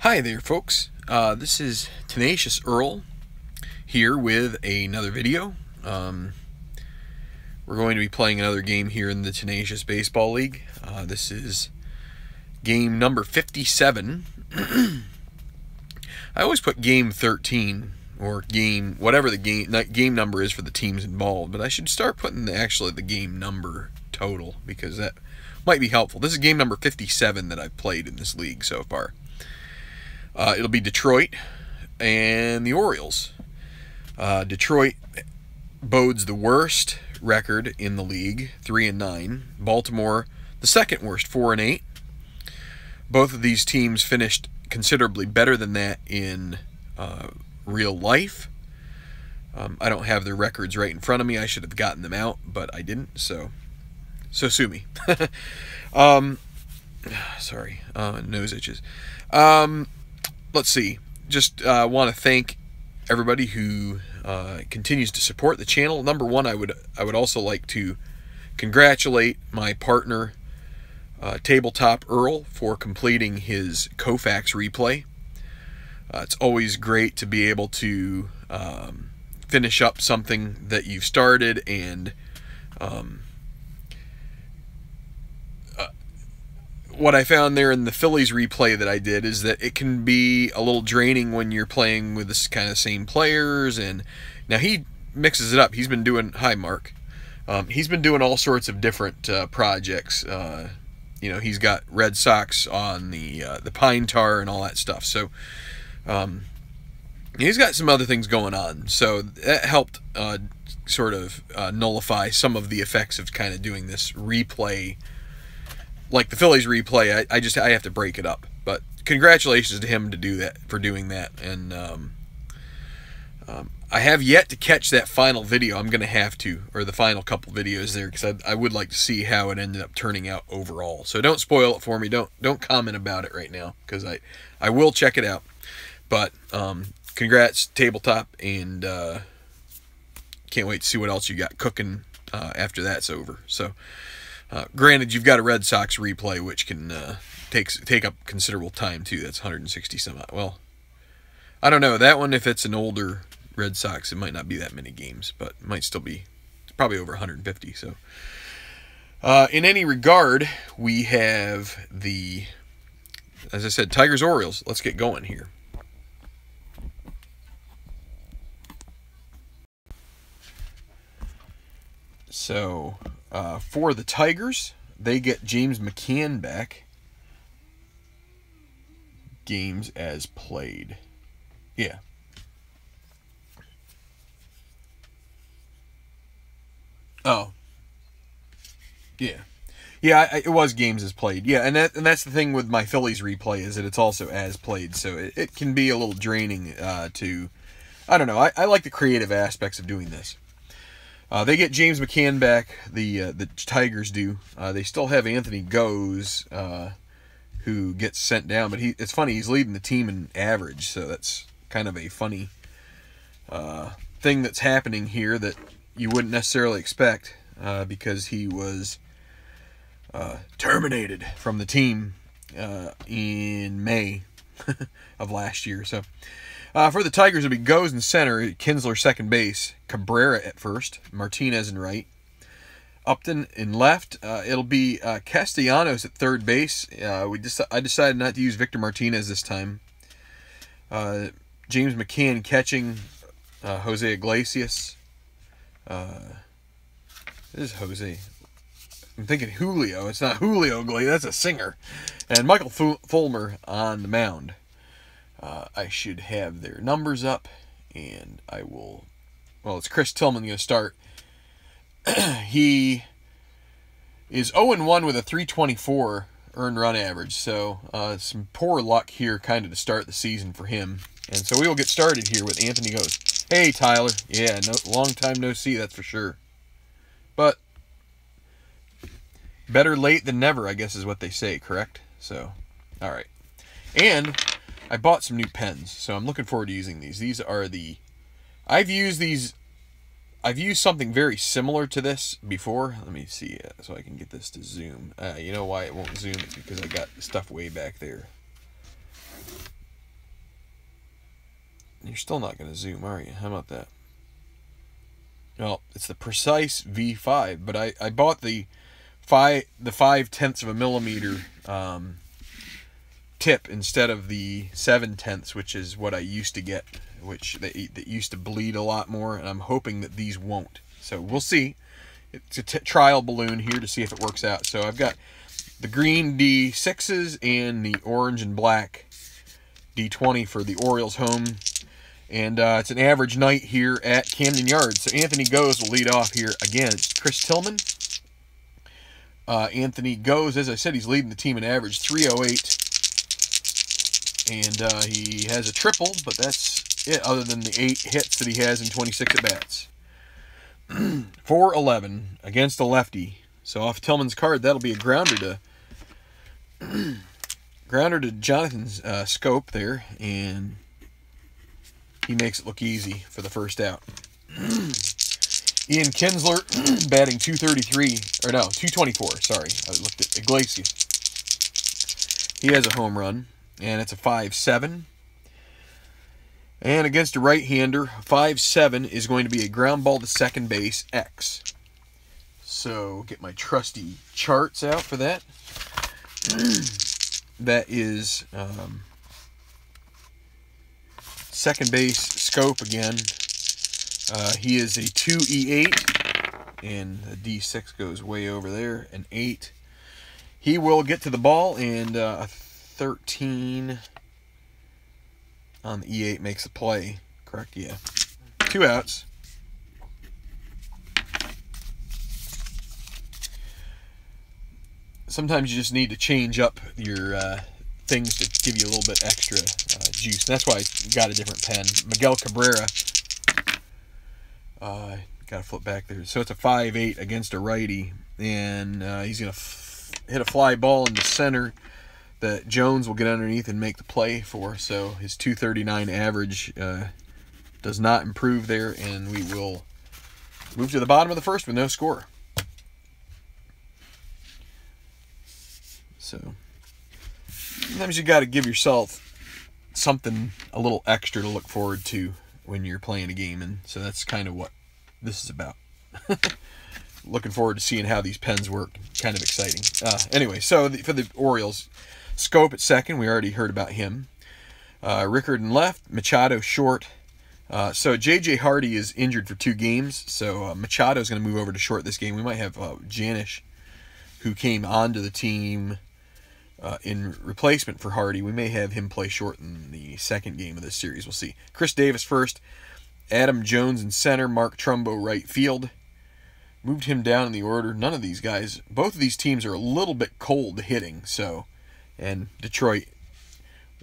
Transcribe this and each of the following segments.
Hi there, folks. This is Tenacious Earl here with another video. We're going to be playing another game here in the Tenacious Baseball League. This is game number 57. I always put game 13 or game, whatever the game number is for the teams involved, but I should start putting the game number total because that might be helpful. This is game number 57 that I've played in this league so far. It'll be Detroit and the Orioles. Detroit bodes the worst record in the league, 3-9. Baltimore, the second worst, 4-8. Both of these teams finished considerably better than that in real life. I don't have their records right in front of me. I should have gotten them out, but I didn't, so sue me. Sorry, nose itches. Let's see. Just want to thank everybody who continues to support the channel. Number one, I would also like to congratulate my partner, Tabletop Earl, for completing his Koufax replay. It's always great to be able to finish up something that you've started, and what I found there in the Phillies replay that I did is that it can be a little draining when you're playing with this kind of same players. And now he mixes it up. He's been doing, hi Mark, he's been doing all sorts of different projects. You know, he's got Red Sox on the Pine Tar and all that stuff. So he's got some other things going on. So that helped sort of nullify some of the effects of kind of doing this replay. Like the Phillies replay, I have to break it up. But congratulations to him for doing that. And I have yet to catch that final video. I'm going to have to, or the final couple videos there, because I would like to see how it ended up turning out overall. So don't spoil it for me. Don't comment about it right now, because I will check it out. But congrats, Tabletop, and can't wait to see what else you got cooking after that's over. So. Granted, you've got a Red Sox replay, which can take up considerable time, too. That's 160 some odd. Well, I don't know. That one, if it's an older Red Sox, it might not be that many games, but it might still be. It's probably over 150. So, in any regard, we have the, as I said, Tigers-Orioles. Let's get going here. So, for the Tigers, they get James McCann back. Games as played. Yeah. Oh. Yeah. Yeah, it was games as played. Yeah, and that's the thing with my Phillies replay, is that it's also as played, so it can be a little draining to, I don't know, I like the creative aspects of doing this. They get James McCann back, the Tigers do. They still have Anthony Goes, who gets sent down, but it's funny, he's leading the team in average, so that's kind of a funny thing that's happening here that you wouldn't necessarily expect, because he was terminated from the team in May of last year. So for the Tigers, it'll be Goes in center, Kinsler second base, Cabrera at first, Martinez in right, Upton in left. It'll be Castellanos at third base. I decided not to use Victor Martinez this time. James McCann catching, Jose Iglesias. This is Jose. I'm thinking Julio. It's not Julio Iglesias. That's a singer. And Michael Fulmer on the mound. I should have their numbers up, and I will. Well, it's Chris Tillman going to start. He is 0-1 with a 324 earned run average, so some poor luck here kind of to start the season for him. And so we will get started here with Anthony Goes. Hey, Tyler. Yeah, long time no see, that's for sure. But better late than never, I guess is what they say, correct? So, all right. And I bought some new pens, so I'm looking forward to using these. These are the, I've used something very similar to this before. Let me see so I can get this to zoom. You know why it won't zoom? It's because I got stuff way back there. You're still not going to zoom, are you? How about that? Well, it's the Precise V5, but I bought the 5/10 of a millimeter tip instead of the 7/10, which is what I used to get, which that used to bleed a lot more, and I'm hoping that these won't. So we'll see. It's a trial balloon here to see if it works out. So I've got the green D6s and the orange and black D20 for the Orioles home. And it's an average night here at Camden Yards. So Anthony Goes will lead off here against Chris Tillman. Anthony Goes, as I said, he's leading the team in average 308. And he has a triple, but that's it, other than the 8 hits that he has in 26 at-bats. 4-11 against a lefty. So off Tillman's card, that'll be a grounder to Jonathan's scope there, and he makes it look easy for the first out. Ian Kinsler batting 224, sorry. I looked at Iglesias. He has a home run, and it's a 5-7. And against a right-hander, 5-7 is going to be a ground ball to second base, X. So get my trusty charts out for that. That is second base scope again. He is a 2E8, and the D6 goes way over there, an 8. He will get to the ball, and a 13 on the E8 makes a play. Correct? Yeah. 2 outs. Sometimes you just need to change up your things to give you a little bit extra juice. That's why I got a different pen. Miguel Cabrera. Got to flip back there. So it's a 5-8 against a righty. And he's going to hit a fly ball in the center that Jones will get underneath and make the play for. So his 239 average does not improve there. And we will move to the bottom of the first with no score. So sometimes you got to give yourself something a little extra to look forward to when you're playing a game, and so that's kind of what this is about. Looking forward to seeing how these pens work. Kind of exciting. Anyway, so for the Orioles, Scope at second. We already heard about him. Rickard in left. Machado short. So J.J. Hardy is injured for 2 games, so Machado is going to move over to short this game. We might have Janish, who came onto the team in replacement for Hardy. We may have him play short in the second game of this series. We'll see. Chris Davis first. Adam Jones in center. Mark Trumbo right field. Moved him down in the order. None of these guys, both of these teams are a little bit cold hitting. So, and Detroit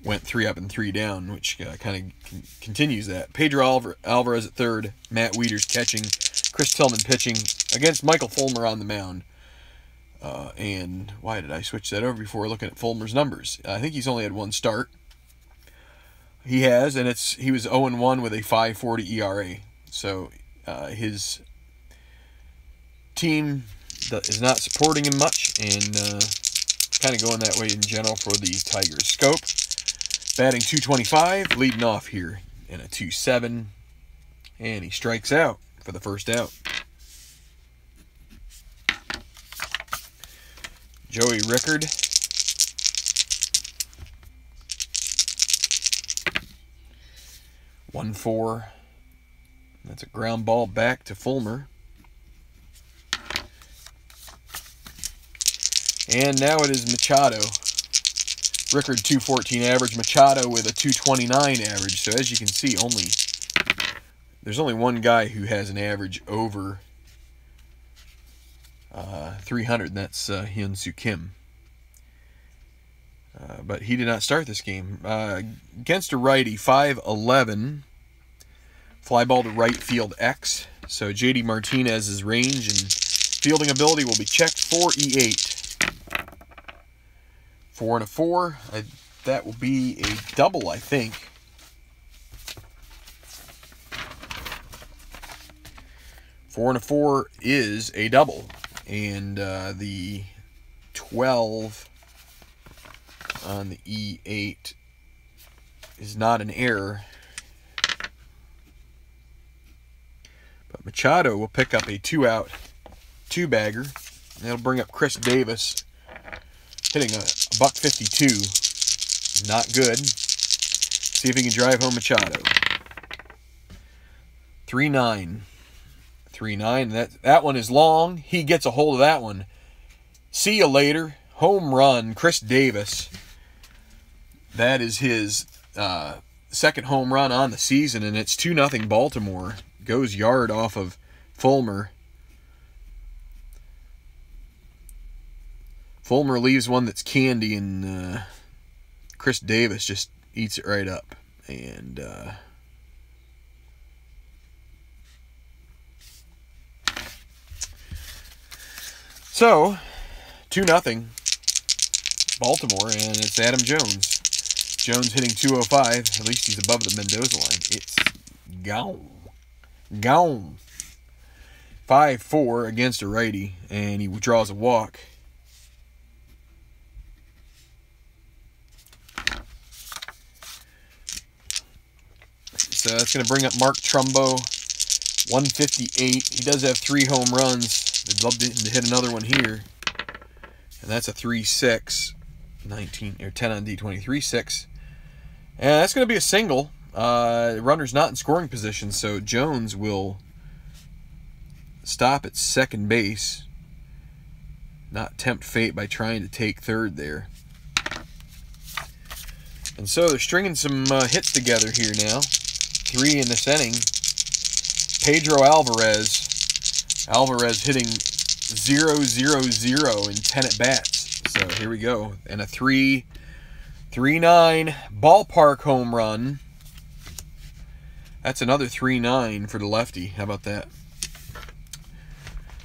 went 3 up and 3 down, which kind of continues that. Pedro Alvarez at third. Matt Wieters catching. Chris Tillman pitching against Michael Fulmer on the mound. And why did I switch that over before looking at Fulmer's numbers? I think he's only had 1 start. He has, and he was 0-1 with a 5.40 ERA. So his team is not supporting him much, and kind of going that way in general for the Tigers. Scope batting 225, leading off here in a 2-7, and he strikes out for the first out. Joey Rickard. One 4. That's a ground ball back to Fulmer. And now it is Machado. Rickard 214 average. Machado with a 229 average. So as you can see, there's only one guy who has an average over 300, and that's Hyun-Soo Kim. But he did not start this game. Against a righty, 5-11. Fly ball to right field X. So J.D. Martinez's range and fielding ability will be checked for E8. 4 and a 4. That will be a double, I think. Four and a 4 is a double. And the 12 on the E8 is not an error. Machado will pick up a 2-out 2-bagger. That'll bring up Chris Davis, hitting a .152. Not good. See if he can drive home Machado. 3-9. 3-9. That one is long. He gets a hold of that one. See you later. Home run, Chris Davis. That is his second home run on the season, and it's 2-0 Baltimore. Goes yard off of Fulmer. Fulmer leaves one that's candy, and Chris Davis just eats it right up. And so 2-0 Baltimore, and it's Adam Jones. Jones hitting 205. At least he's above the Mendoza line. It's gone. Gone. 5-4 against a righty, and he draws a walk. So that's going to bring up Mark Trumbo, 158. He does have 3 home runs. I'd love to hit another one here. And that's a 3-6. 10 on D20, 3-6. And that's going to be a single. Runner's not in scoring position, so Jones will stop at second base. Not tempt fate by trying to take third there. And so they're stringing some hits together here now. 3 in this inning. Pedro Alvarez. Alvarez hitting 0-0-0 in 10 at-bats. So here we go. And a 3-9 ballpark home run. That's another 3-9 for the lefty. How about that?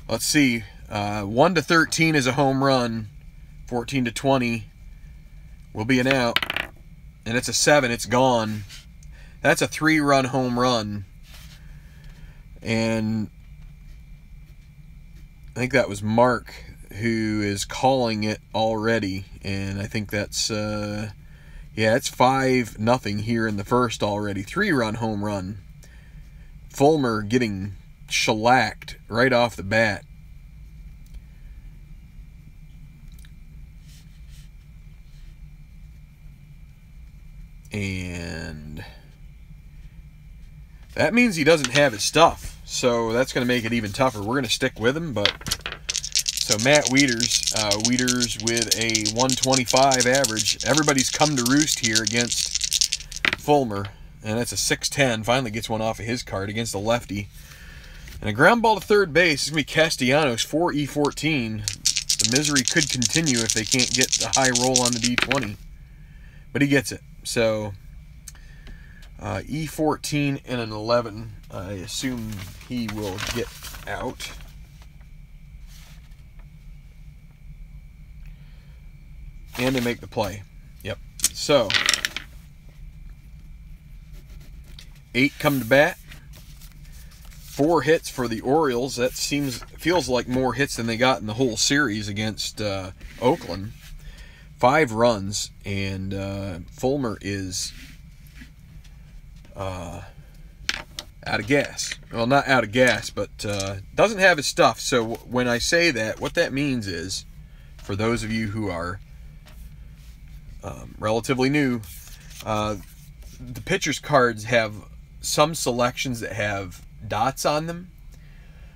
Let's see. 1-13 is a home run. 14-20 will be an out. And it's a 7. It's gone. That's a 3-run home run. And I think that was Mark who is calling it already. And I think that's, yeah, it's 5-0 here in the first already. 3-run home run. Fulmer getting shellacked right off the bat. And that means he doesn't have his stuff. So that's going to make it even tougher. We're going to stick with him. But so Matt Wieters with a 125 average. Everybody's come to roost here against Fulmer. And that's a 6-10. Finally gets one off of his card against the lefty. And a ground ball to third base. It's going to be Castellanos, 4E14. The misery could continue if they can't get the high roll on the D20. But he gets it. So E14 and an 11. I assume he will get out. And they make the play. Yep. So 8 come to bat. 4 hits for the Orioles. That feels like more hits than they got in the whole series against Oakland. 5 runs, and Fulmer is out of gas. Well, not out of gas, but doesn't have his stuff. So when I say that, what that means is, for those of you who are relatively new, the pitcher's cards have some selections that have dots on them.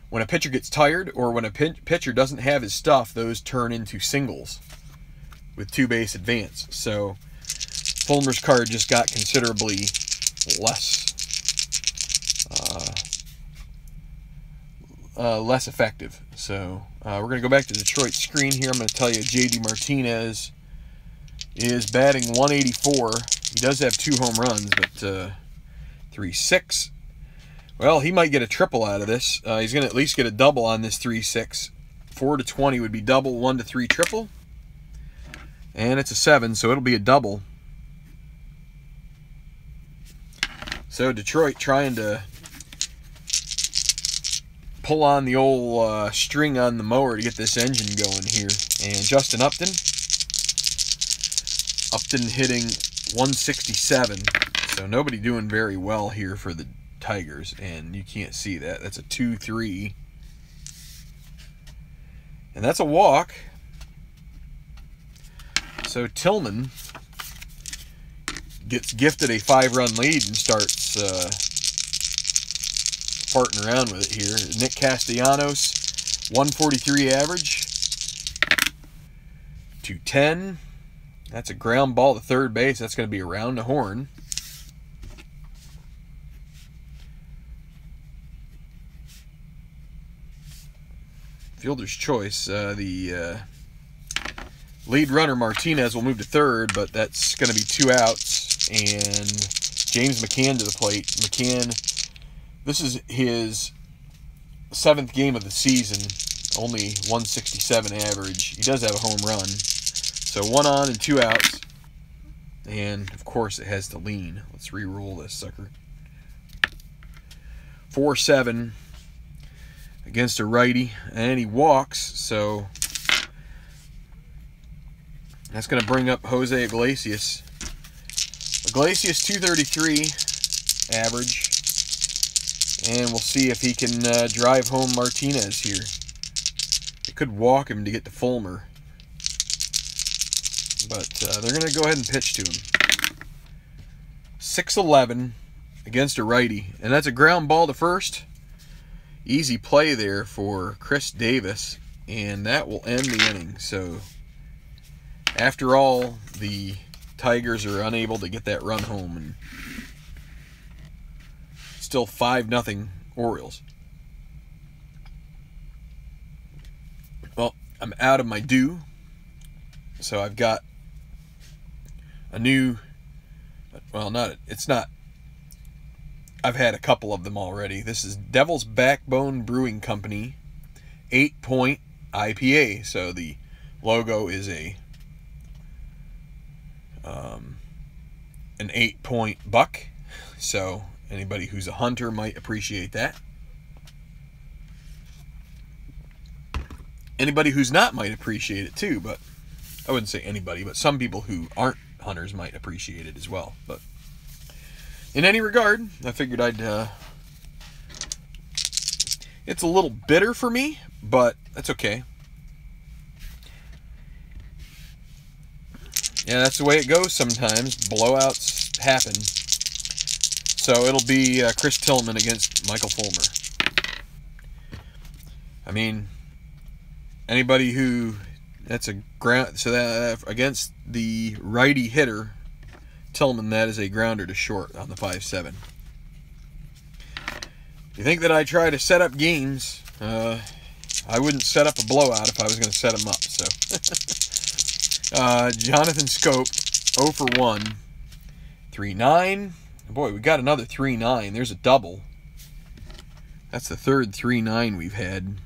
When a pitcher gets tired or when a pitcher doesn't have his stuff, those turn into singles with 2-base advance. So Fulmer's card just got considerably less effective. So we're going to go back to Detroit's screen here. I'm going to tell you J.D. Martinez is batting 184. He does have 2 home runs, but 3-6. Well, he might get a triple out of this. He's going to at least get a double on this 3-6. 4-20 would be double, 1-3 triple. And it's a 7, so it'll be a double. So Detroit trying to pull on the old string on the mower to get this engine going here. And Justin Upton. Upton hitting 167. So nobody doing very well here for the Tigers, and you can't see that. That's a 2-3. And that's a walk. So Tillman gets gifted a 5-run lead and starts farting around with it here. Nick Castellanos, 143 average. 210. That's a ground ball to third base. That's going to be around the horn. Fielder's choice. The lead runner, Martinez, will move to third, but that's going to be 2 outs. And James McCann to the plate. McCann, this is his 7th game of the season. Only 167 average. He does have a home run. So 1 on and 2 outs. And, of course, it has to lean. Let's re-roll this sucker. 4-7 against a righty. And he walks, so that's going to bring up Jose Iglesias. Iglesias, 233 average. And we'll see if he can drive home Martinez here. They could walk him to get to Fulmer. But they're going to go ahead and pitch to him. 6-11 against a righty. And that's a ground ball to first. Easy play there for Chris Davis. And that will end the inning. So, after all, the Tigers are unable to get that run home. And still 5-0 Orioles. Well, I'm out of my due. So I've got a new, well, it's not, I've had a couple of them already. This is Devil's Backbone Brewing Company 8-point IPA. So the logo is an 8-point buck. So anybody who's a hunter might appreciate that. Anybody who's not might appreciate it too, but I wouldn't say anybody, but some people who aren't hunters might appreciate it as well. But in any regard, I figured I'd... it's a little bitter for me, but that's okay. Yeah, that's the way it goes sometimes. Blowouts happen. So it'll be Chris Tillman against Michael Fulmer. I mean, anybody who... That's a ground, so that against the righty hitter, Tillman, that is a grounder to short on the 5-7. You think that I try to set up games? I wouldn't set up a blowout if I was going to set them up. So, Jonathan Scope, 0 for 1, 3-9. Boy, we got another 3-9. There's a double. That's the third 3-9 we've had.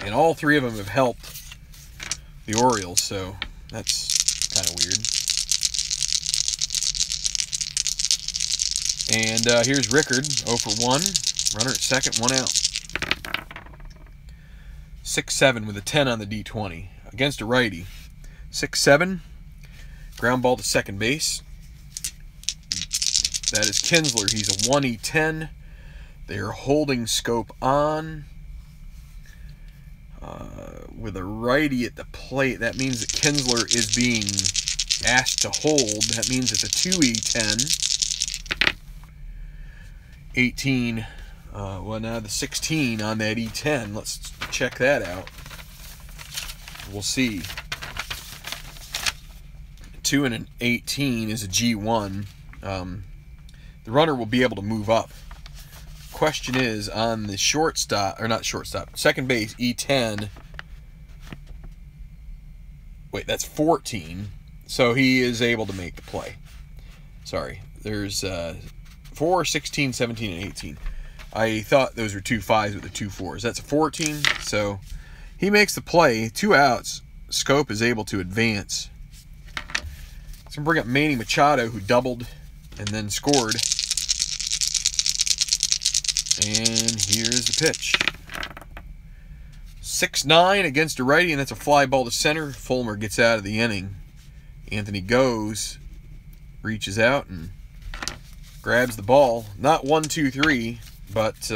And all 3 of them have helped the Orioles, so that's kind of weird. And here's Rickard, 0 for 1. Runner at second, 1 out. 6-7 with a 10 on the D20. Against a righty. 6-7. Ground ball to second base. That is Kinsler. He's a 1E10. They are holding Scope on. With a righty at the plate, that means that Kinsler is being asked to hold. That means it's a 2E10. 18. Well, now the 16 on that E10. Let's check that out. We'll see. 2 and an 18 is a G1. The runner will be able to move up. Question is on the shortstop, or not shortstop, second base, E10. Wait, that's 14. So he is able to make the play. Sorry. There's 4, 16, 17, and 18. I thought those were 2 5s with the 2 4s. That's a 14. So he makes the play. 2 outs. Scope is able to advance. So I'm bring up Manny Machado, who doubled and then scored. And here's the pitch. 6-9 against a righty, and that's a fly ball to center. Fulmer gets out of the inning. Anthony goes, reaches out, and grabs the ball. Not 1, 2, 3, but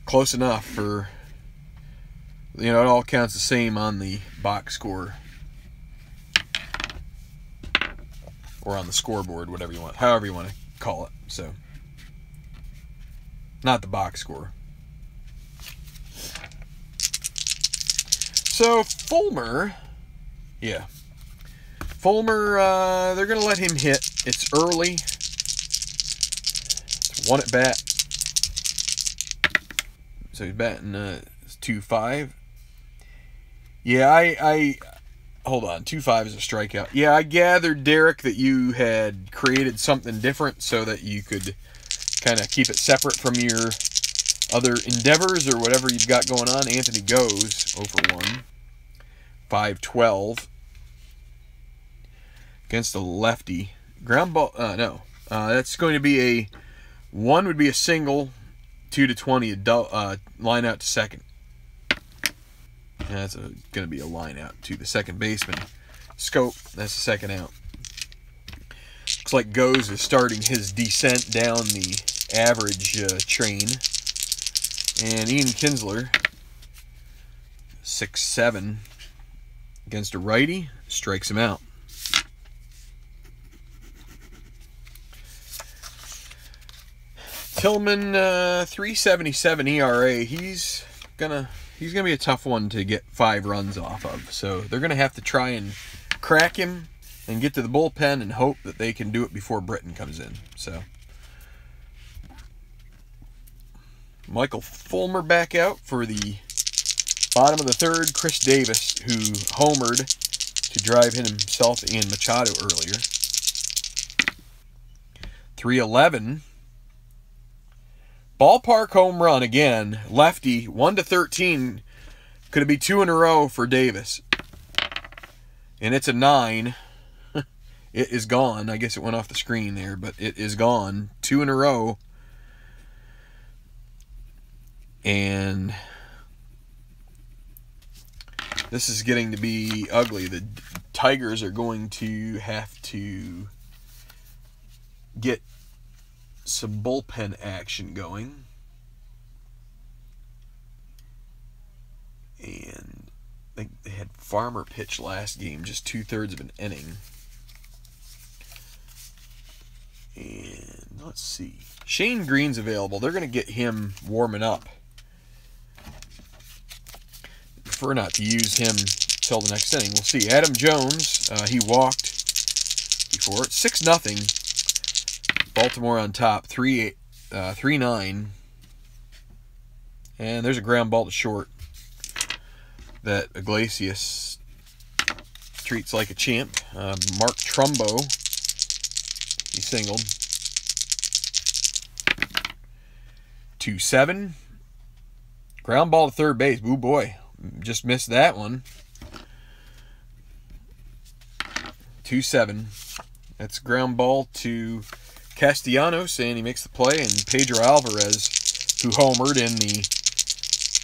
close enough for, you know, it all counts the same on the box score. Or on the scoreboard, whatever you want, however you want to call it. So, not the box score. So, Fulmer, yeah. Fulmer, they're going to let him hit. It's early. It's 1 at bat. So he's batting 2-5. Yeah, I hold on. 2-5 is a strikeout. Yeah, I gathered, Derek, that you had created something different so that you could kind of keep it separate from your other endeavors or whatever you've got going on. Anthony goes 0 for 1. 5-12 against the lefty. Ground ball. No. That's going to be a 1 would be a single. 2 to 20 line out to second. That's going to be a line out to the second baseman. Scope, that's the second out. Looks like Goes is starting his descent down the average train. And Ian Kinsler, 6-7 against a righty, strikes him out. Tillman, 3.77 ERA. He's gonna be a tough one to get 5 runs off of. So they're gonna have to try and crack him and get to the bullpen and hope that they can do it before Britton comes in. So Michael Fulmer back out for the bottom of the third. Chris Davis, who homered to drive himself and Machado earlier. 3-11. Ballpark home run again. Lefty, 1 to 13. Could it be 2 in a row for Davis? And it's a 9. It is gone. I guess it went off the screen there, but it is gone. 2 in a row. And this is getting to be ugly. The Tigers are going to have to get some bullpen action going. And I think they had Farmer pitch last game, just 2/3 of an inning. And let's see. Shane Green's available. They're going to get him warming up. Prefer not to use him till the next inning. We'll see. Adam Jones, he walked before. 6-0. Baltimore on top, 3-9. And there's a ground ball to short that Iglesias treats like a champ. Mark Trumbo, he singled. 2-7. Ground ball to third base. Ooh, boy. Just missed that one. 2-7. That's ground ball to Castellanos, and he makes the play, and Pedro Alvarez, who homered in the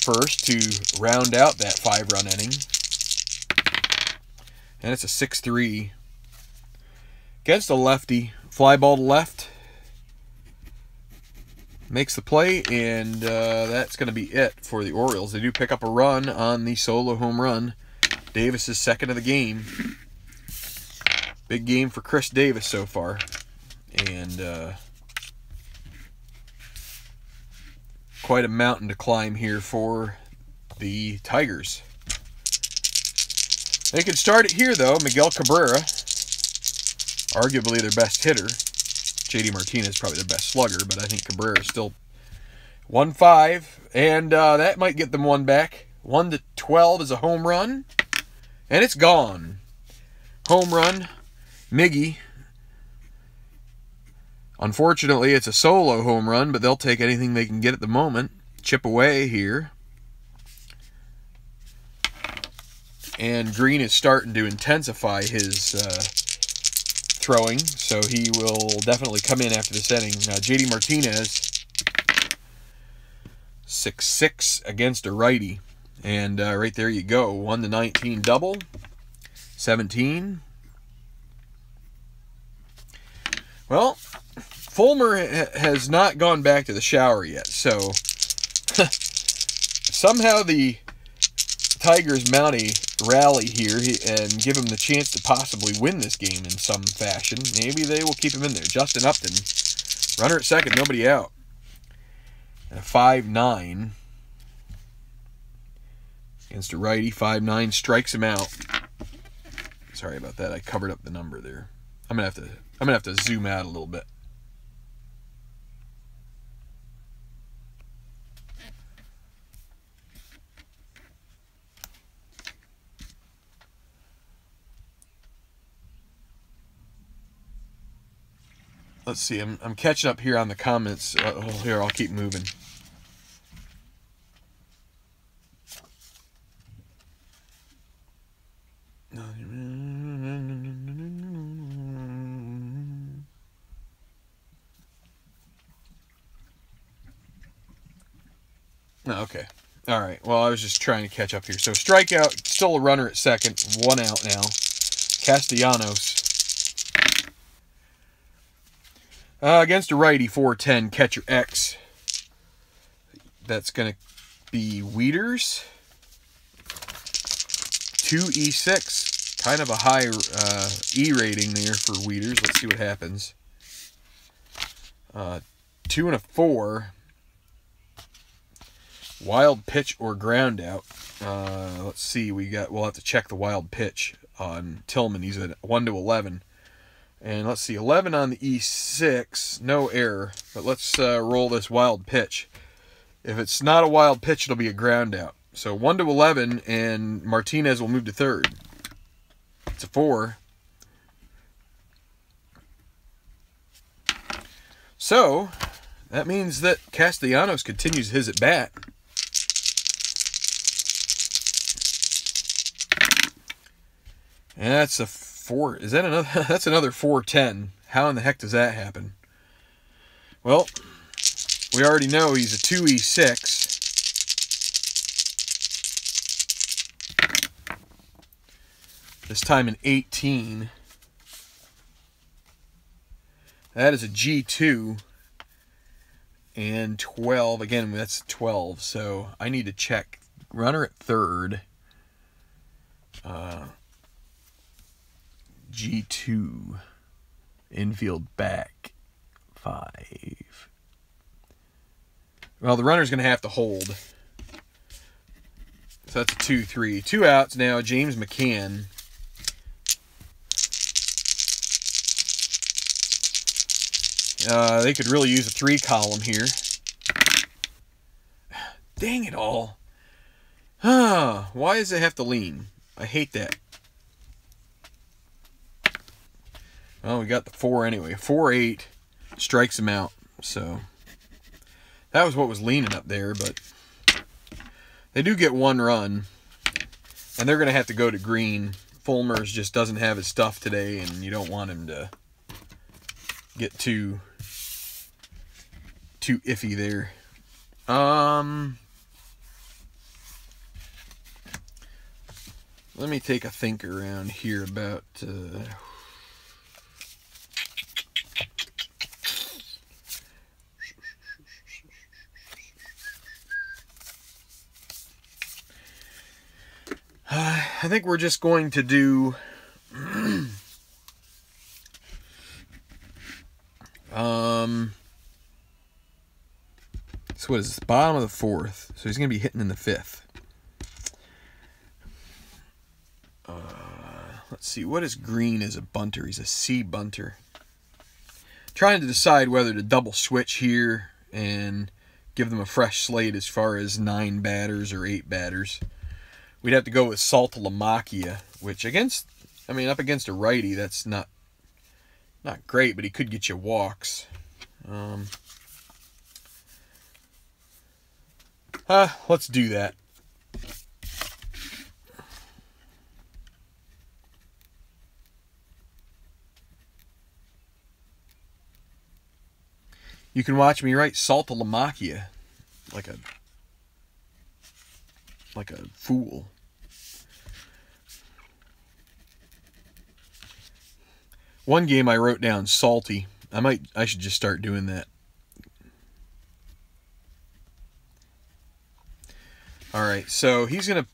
first to round out that 5-run inning. And it's a 6-3 against a lefty. Fly ball to left. Makes the play, and that's going to be it for the Orioles. They do pick up a run on the solo home run. Davis is second of the game. Big game for Chris Davis so far. And quite a mountain to climb here for the Tigers. They could start it here, though. Miguel Cabrera, arguably their best hitter. J.D. Martinez is probably their best slugger, but I think Cabrera is still 1-5. And that might get them one back. 1-12 is a home run. And it's gone. Home run. Miggy. Unfortunately, it's a solo home run, but they'll take anything they can get at the moment. Chip away here. And Green is starting to intensify his throwing, so he will definitely come in after this inning. J.D. Martinez, 6-6 against a righty. And right there you go. 1-19 double. 17. Well, Fulmer has not gone back to the shower yet, so somehow the Tigers mount a rally here and give him the chance to possibly win this game in some fashion. Maybe they will keep him in there. Justin Upton, runner at second, nobody out. And a 5-9 against a righty. 5-9 strikes him out. Sorry about that. I covered up the number there. I'm gonna have to zoom out a little bit. Let's see. I'm catching up here on the comments. Here, I'll keep moving. Okay. All right. Well, I was just trying to catch up here. So strikeout, still a runner at second, 1 out now. Castellanos. Against a righty, 4-10, catcher X. That's going to be Wieters. 2E6. Kind of a high E rating there for Wieters. Let's see what happens. 2 and a 4. Wild pitch or ground out. Let's see. We'll have to check the wild pitch on Tillman. He's at 1-11. And let's see, 11 on the E6, no error. But let's roll this wild pitch. If it's not a wild pitch, it'll be a ground out. So 1-11, and Martinez will move to third. It's a 4. So that means that Castellanos continues his at bat. And that's a 4. Is that another? That's another 4-10. How in the heck does that happen? Well, we already know he's a 2E6. This time in 18. That is a G2. And 12. Again, that's 12. So I need to check. Runner at third. G2. Infield back. 5. Well, the runner's going to have to hold. So that's a 2-3. 2 outs now. James McCann. They could really use a 3 column here. Dang it all. Why does it have to lean? I hate that. Well, we got the 4 anyway. 4-8 strikes him out. So that was what was leaning up there, but they do get 1 run. And they're going to have to go to green. Fulmer's just doesn't have his stuff today, and you don't want him to get too iffy there. Let me take a think around here about I think we're just going to do so what is this? Bottom of the 4th. So he's going to be hitting in the 5th. Let's see. What is green as a bunter? He's a C bunter. Trying to decide whether to double switch here and give them a fresh slate as far as 9 batters or 8 batters. We'd have to go with Saltalamacchia, which up against a righty, that's not great, but he could get you walks. Let's do that. You can watch me write Saltalamacchia like a fool. One game I wrote down salty. I should just start doing that. All right, so he's gonna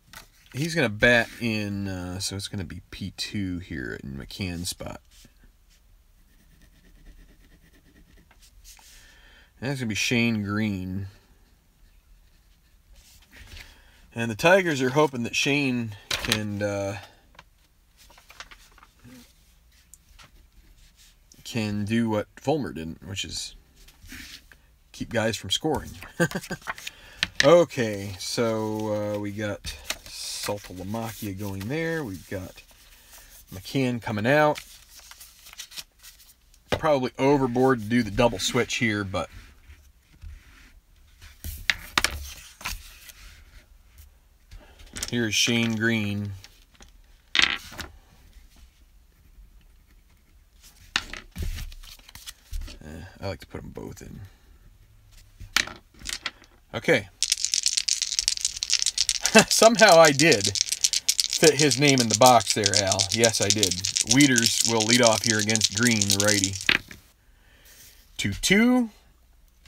bat in. So it's gonna be P2 here in McCann's spot. And that's gonna be Shane Green. And the Tigers are hoping that Shane can do what Fulmer didn't, which is keep guys from scoring. Okay, so we got Stratomatic going there. We've got McCann coming out. Probably overboard to do the double switch here, but here's Shane Green. I like to put them both in. Okay. Somehow I did fit his name in the box there, Al. Yes, I did. Wieters will lead off here against Green, the righty. 2-2.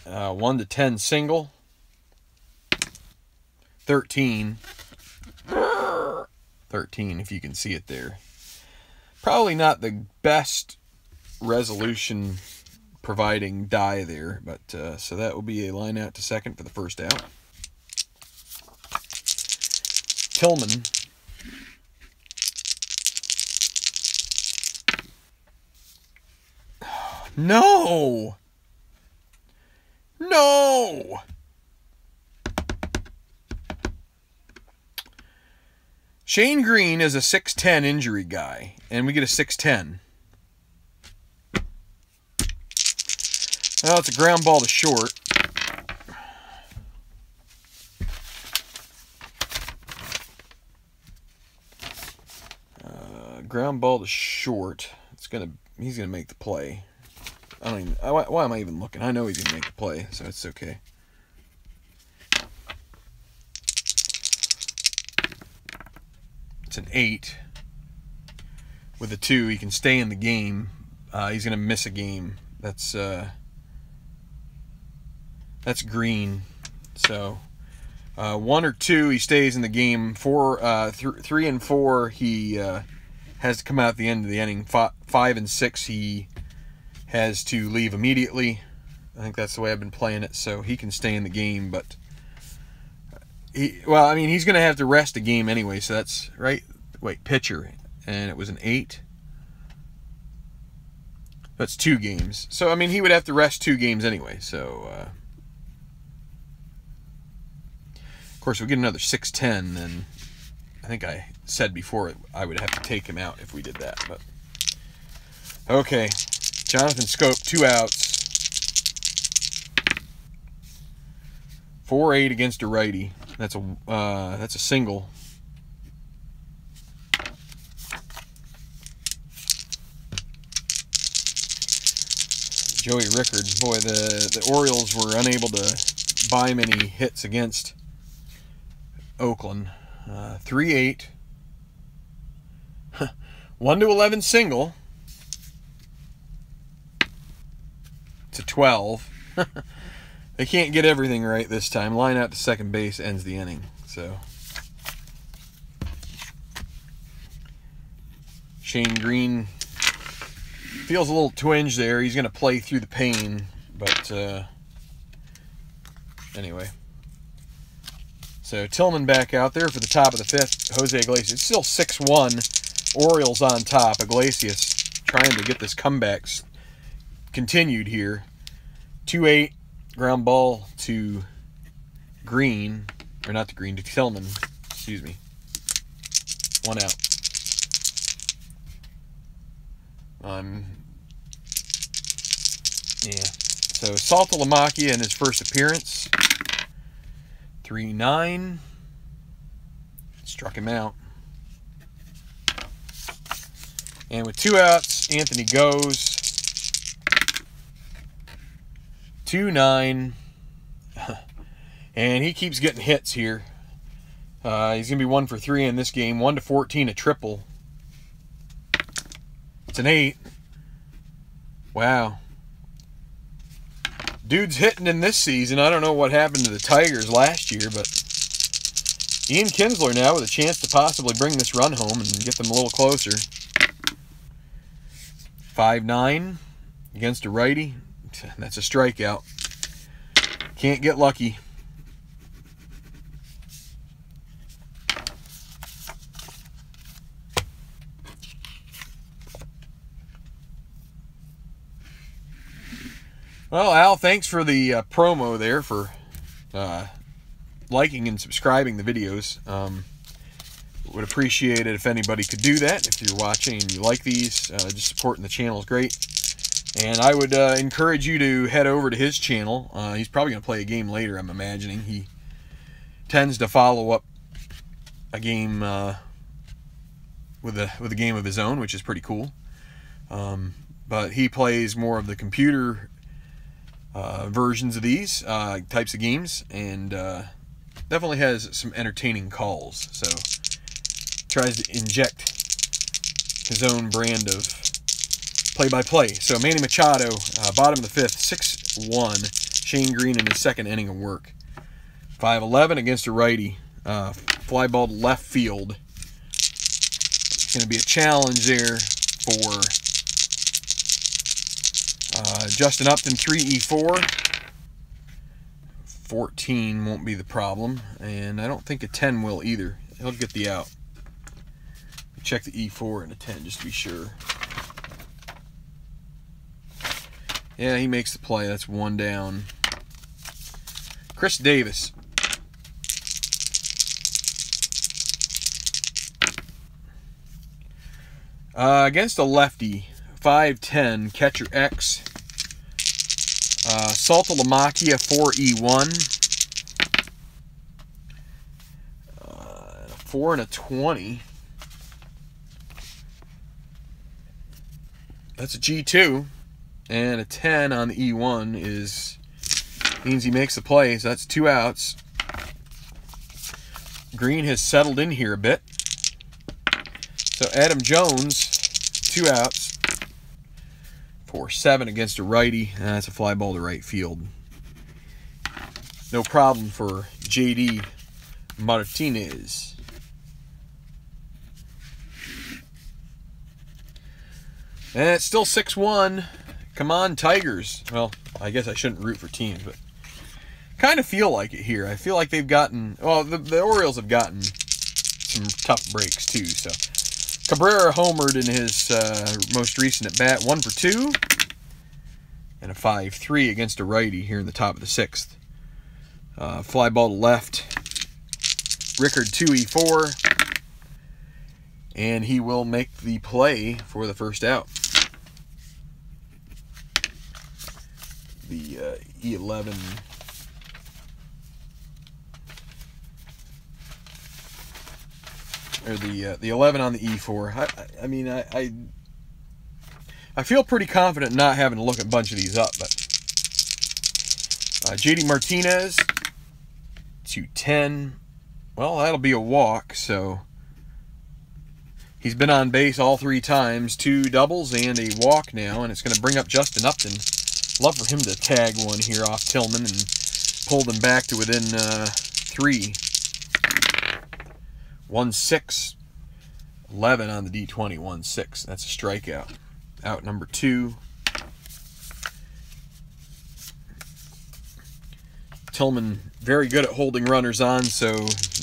1-10 single. 13. 13, if you can see it there. Probably not the best resolution providing die there, but so that will be a line out to second for the first out. Tillman. No! No! Shane Green is a 6'10 injury guy, and we get a 6'10. Well, it's a ground ball to short. Ground ball to short. He's gonna make the play. I don't even. Why am I even looking? I know he's gonna make the play, so it's okay. It's an 8. With a 2, he can stay in the game. He's gonna miss a game. That's Green. So 1 or 2, he stays in the game. 3 and 4, he has to come out at the end of the inning. 5 and 6, he has to leave immediately. I think that's the way I've been playing it. So he can stay in the game, but he's going to have to rest a game anyway. So that's right. Wait, pitcher, and it was an 8. That's 2 games. So I mean, he would have to rest 2 games anyway. So of course, if we get another 6'10, then I think I said before I would have to take him out if we did that. But okay, Jonathan Scope, 2 outs. 4-8 against a righty. That's a single. Joey Rickard, boy, the Orioles were unable to buy many hits against Oakland. 3-8. 1-11 single. It's a 12. They can't get everything right this time. Line out to second base, ends the inning. So Shane Green feels a little twinge there. He's going to play through the pain, but anyway. So Tillman back out there for the top of the 5th. Jose Iglesias. It's still 6-1. Orioles on top. Iglesias trying to get this comeback continued here. 2-8. Ground ball to Green. Or not to Green, to Tillman. Excuse me. 1 out. Yeah. So Stratomatic in his first appearance. 3-9. Struck him out. And with 2 outs, Anthony goes. 2-9. And he keeps getting hits here. He's going to be 1 for 3 in this game. 1-14, a triple. It's an 8. Wow. Dude's hitting in this season. I don't know what happened to the Tigers last year, but Ian Kinsler now with a chance to possibly bring this run home and get them a little closer. 5-9 against a righty. That's a strikeout. Can't get lucky. Well, Al, thanks for the promo there for liking and subscribing the videos. Would appreciate it if anybody could do that. If you're watching and you like these, just supporting the channel is great. And I would encourage you to head over to his channel. He's probably going to play a game later, I'm imagining. He tends to follow up a game with a game of his own, which is pretty cool. But he plays more of the computer versions of these types of games, and definitely has some entertaining calls. So tries to inject his own brand of play-by-play. So Manny Machado, bottom of the 5th, 6-1. Shane Green in his second inning of work. 5-11 against a righty. Fly ball to left field. It's going to be a challenge there for Justin Upton. 3-4. 14 won't be the problem, and I don't think a 10 will either. He'll get the out. Check the E4 and a 10 just to be sure. Yeah, he makes the play. That's one down. Chris Davis. Against a lefty, 5-10, catcher X. Saltalamacchia, 4E1. 4 and a 20. That's a G2. And a 10 on the E1 means he makes the play. So that's 2 outs. Green has settled in here a bit. So Adam Jones, 2 outs. 4-7 against a righty. That's a fly ball to right field. No problem for JD Martinez. And it's still 6-1. Come on, Tigers. Well, I guess I shouldn't root for teams, but kind of feel like it here. I feel like they've gotten... Well, the Orioles have gotten some tough breaks, too. So Cabrera homered in his most recent at-bat. 1 for 2. And a 5-3 against a righty here in the top of the 6th. Fly ball to left. Rickard, 2-4. And he will make the play for the first out. The E11 or the 11 on the E4. I mean I feel pretty confident not having to look a bunch of these up, but JD Martinez, 210. Well, that'll be a walk, so he's been on base all 3 times, 2 doubles and a walk now, and it's going to bring up Justin Upton. Love for him to tag one here off Tillman and pull them back to within 3. 1-6. 11 on the D20. 1-6. That's a strikeout. Out number 2. Tillman very good at holding runners on, so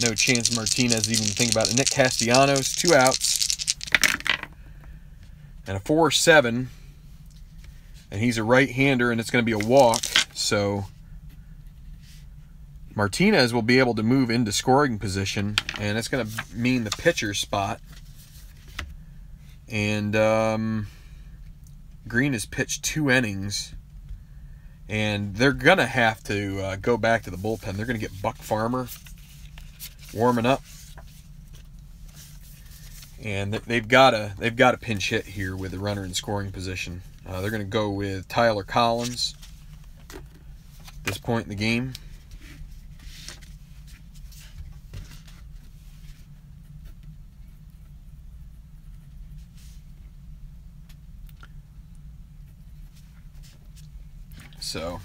no chance Martinez even think about it. Nick Castellanos, 2 outs. And a 4-7. And he's a right-hander, and it's going to be a walk. So Martinez will be able to move into scoring position, and it's going to mean the pitcher spot. And Green has pitched 2 innings, and they're going to have to go back to the bullpen. They're going to get Buck Farmer warming up, and they've got to pinch hit here with the runner in scoring position. They're going to go with Tyler Collins at this point in the game. So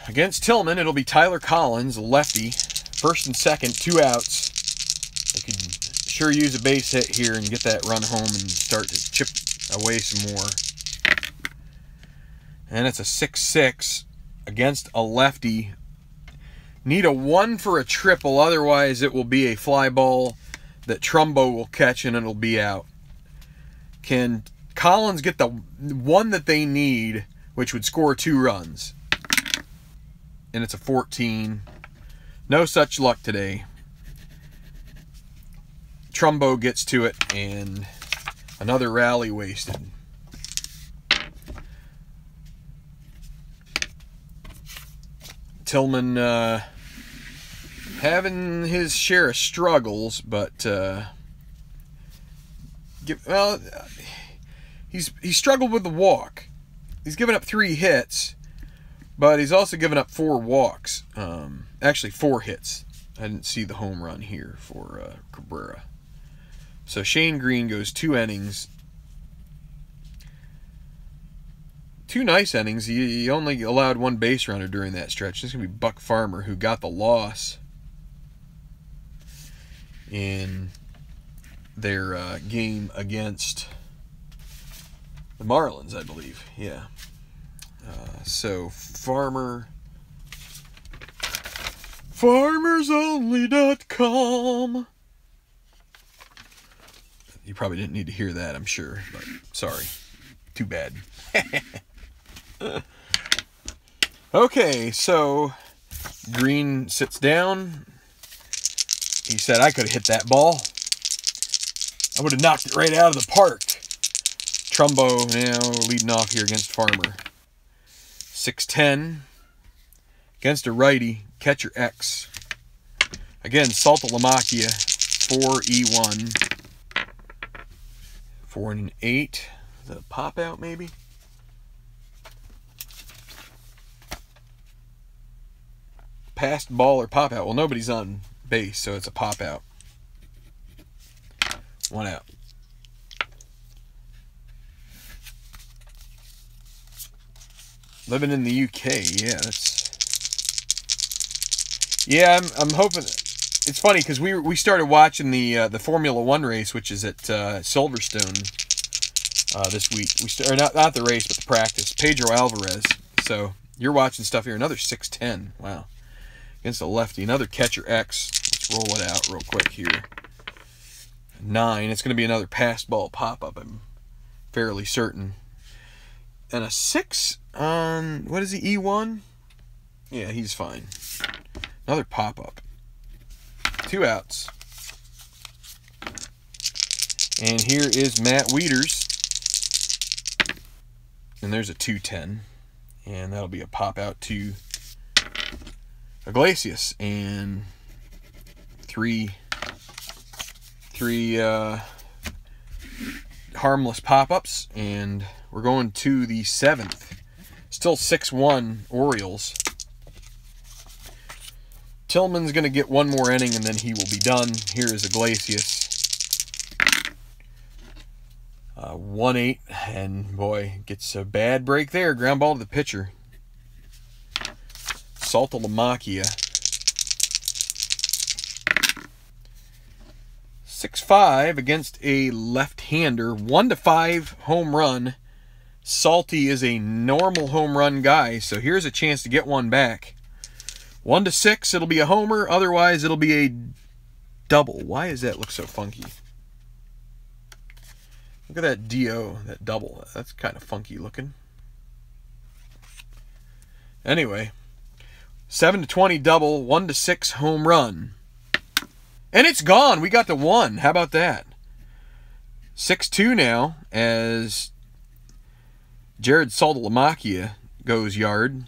Against Tillman, it'll be Tyler Collins, lefty. First and second, 2 outs. They could sure use a base hit here and get that run home and start to chip away some more. And it's a 6-6 against a lefty. Need a 1 for a triple, otherwise it will be a fly ball that Trumbo will catch and it'll be out. Can Collins get the 1 that they need, which would score 2 runs? And it's a 14. No such luck today. Trumbo gets to it, and another rally wasted. Tillman having his share of struggles, but he's struggled with the walk. He's given up 3 hits, but he's also given up 4 walks. Actually, 4 hits. I didn't see the home run here for Cabrera. So Shane Green goes 2 innings. 2 nice innings. He only allowed 1 base runner during that stretch. This is going to be Buck Farmer, who got the loss in their game against the Marlins, I believe. Yeah. So Farmer, farmersonly.com. You probably didn't need to hear that, I'm sure, but sorry. Too bad. Okay, so Green sits down. He said, I could have hit that ball. I would have knocked it right out of the park. Trumbo now leading off here against Farmer. 6-10 against a righty, catcher X. Again, Stratomatic 4E1. 4 and an 8. Is that a pop out maybe? Passed ball or pop out? Well, nobody's on base, so it's a pop out. 1 out. Living in the UK, yeah, I'm hoping. It's funny because we started watching the Formula One race, which is at Silverstone this week. Or not the race, but the practice. Pedro Alvarez. So you're watching stuff here. Another 6-10. Wow, against a lefty. Another catcher X. Let's roll it out real quick here. 9. It's going to be another passed ball pop up. I'm fairly certain. And a 6 on, what is he, E1? Yeah, he's fine. Another pop-up. 2 outs. And here is Matt Wieters. And there's a 2-10. And that'll be a pop-out to Iglesias. And three harmless pop-ups. And we're going to the 7th. Still 6-1 Orioles. Tillman's going to get 1 more inning and then he will be done. Here is Iglesias. 1-8. And boy, gets a bad break there. Ground ball to the pitcher. Stratomatic. 6-5 against a left-hander. 1-5 home run. Salty is a normal home run guy, so here's a chance to get 1 back. 1-6, it'll be a homer. Otherwise, it'll be a double. Why does that look so funky? Look at that DO, that double. That's kind of funky looking. Anyway, 7-20 double, 1-6 home run. And it's gone. We got the 1. How about that? 6-2 now as Jared Stratomatic goes yard.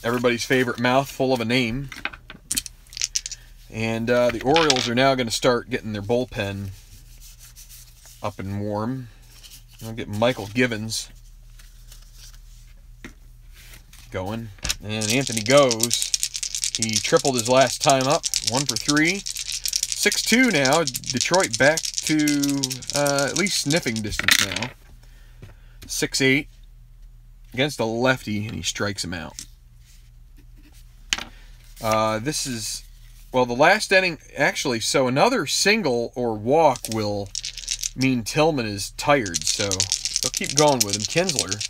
Everybody's favorite mouthful of a name. And the Orioles are now going to start getting their bullpen up and warm. I'll get Michael Givens going. And Anthony goes. He tripled his last time up. 1 for 3. 6-2 now. Detroit back to at least sniffing distance now. 6-8. against a lefty, and he strikes him out. This is, well, the last inning, actually, so another single or walk will mean Tillman is tired, so they'll keep going with him. Kinsler.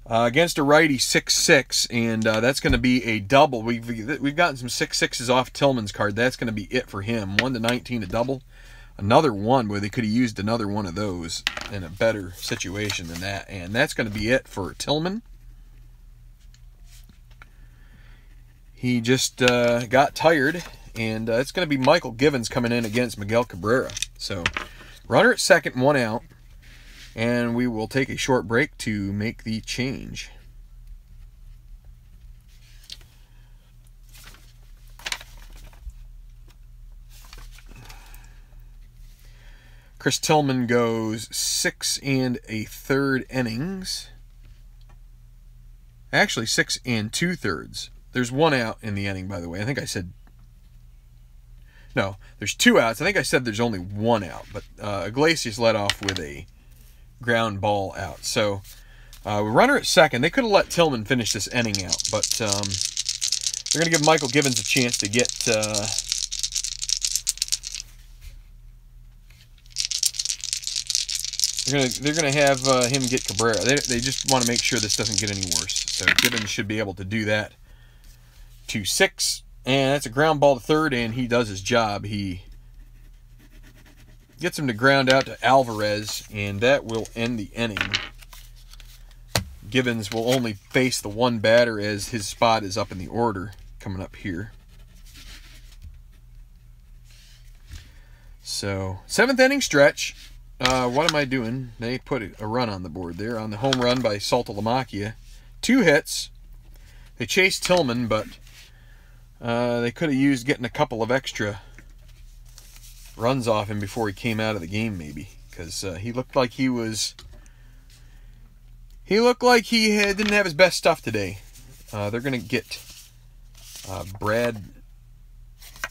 Against a righty, 6-6, and that's going to be a double. We've gotten some 6-6s off Tillman's card. That's going to be it for him. 1-19, a double. Another one where they could have used another one of those in a better situation than that, and that's going to be it for Tillman. He just got tired, and it's going to be Michael Givens coming in against Miguel Cabrera. So, runner at second, 1 out, and we will take a short break to make the change. Chris Tillman goes 6 1/3 innings. Actually, 6 2/3. There's 1 out in the inning, by the way. I think I said... No, there's 2 outs. I think I said there's only 1 out. But Iglesias led off with a ground ball out. So, runner at second. They could have let Tillman finish this inning out. But they're going to give Michael Givens a chance to get... They're gonna have him get Cabrera. They just want to make sure this doesn't get any worse. So Givens should be able to do that. 2-6, and that's a ground ball to third, and he does his job. He gets him to ground out to Alvarez, and that will end the inning. Givens will only face the one batter as his spot is up in the order coming up here. So 7th inning stretch. What am I doing? They put a run on the board there on the home run by Saltalamacchia. 2 hits. They chased Tillman, but they could have used getting a couple of extra runs off him before he came out of the game, maybe, because he looked like he was. He looked like he didn't have his best stuff today. They're gonna get Brad.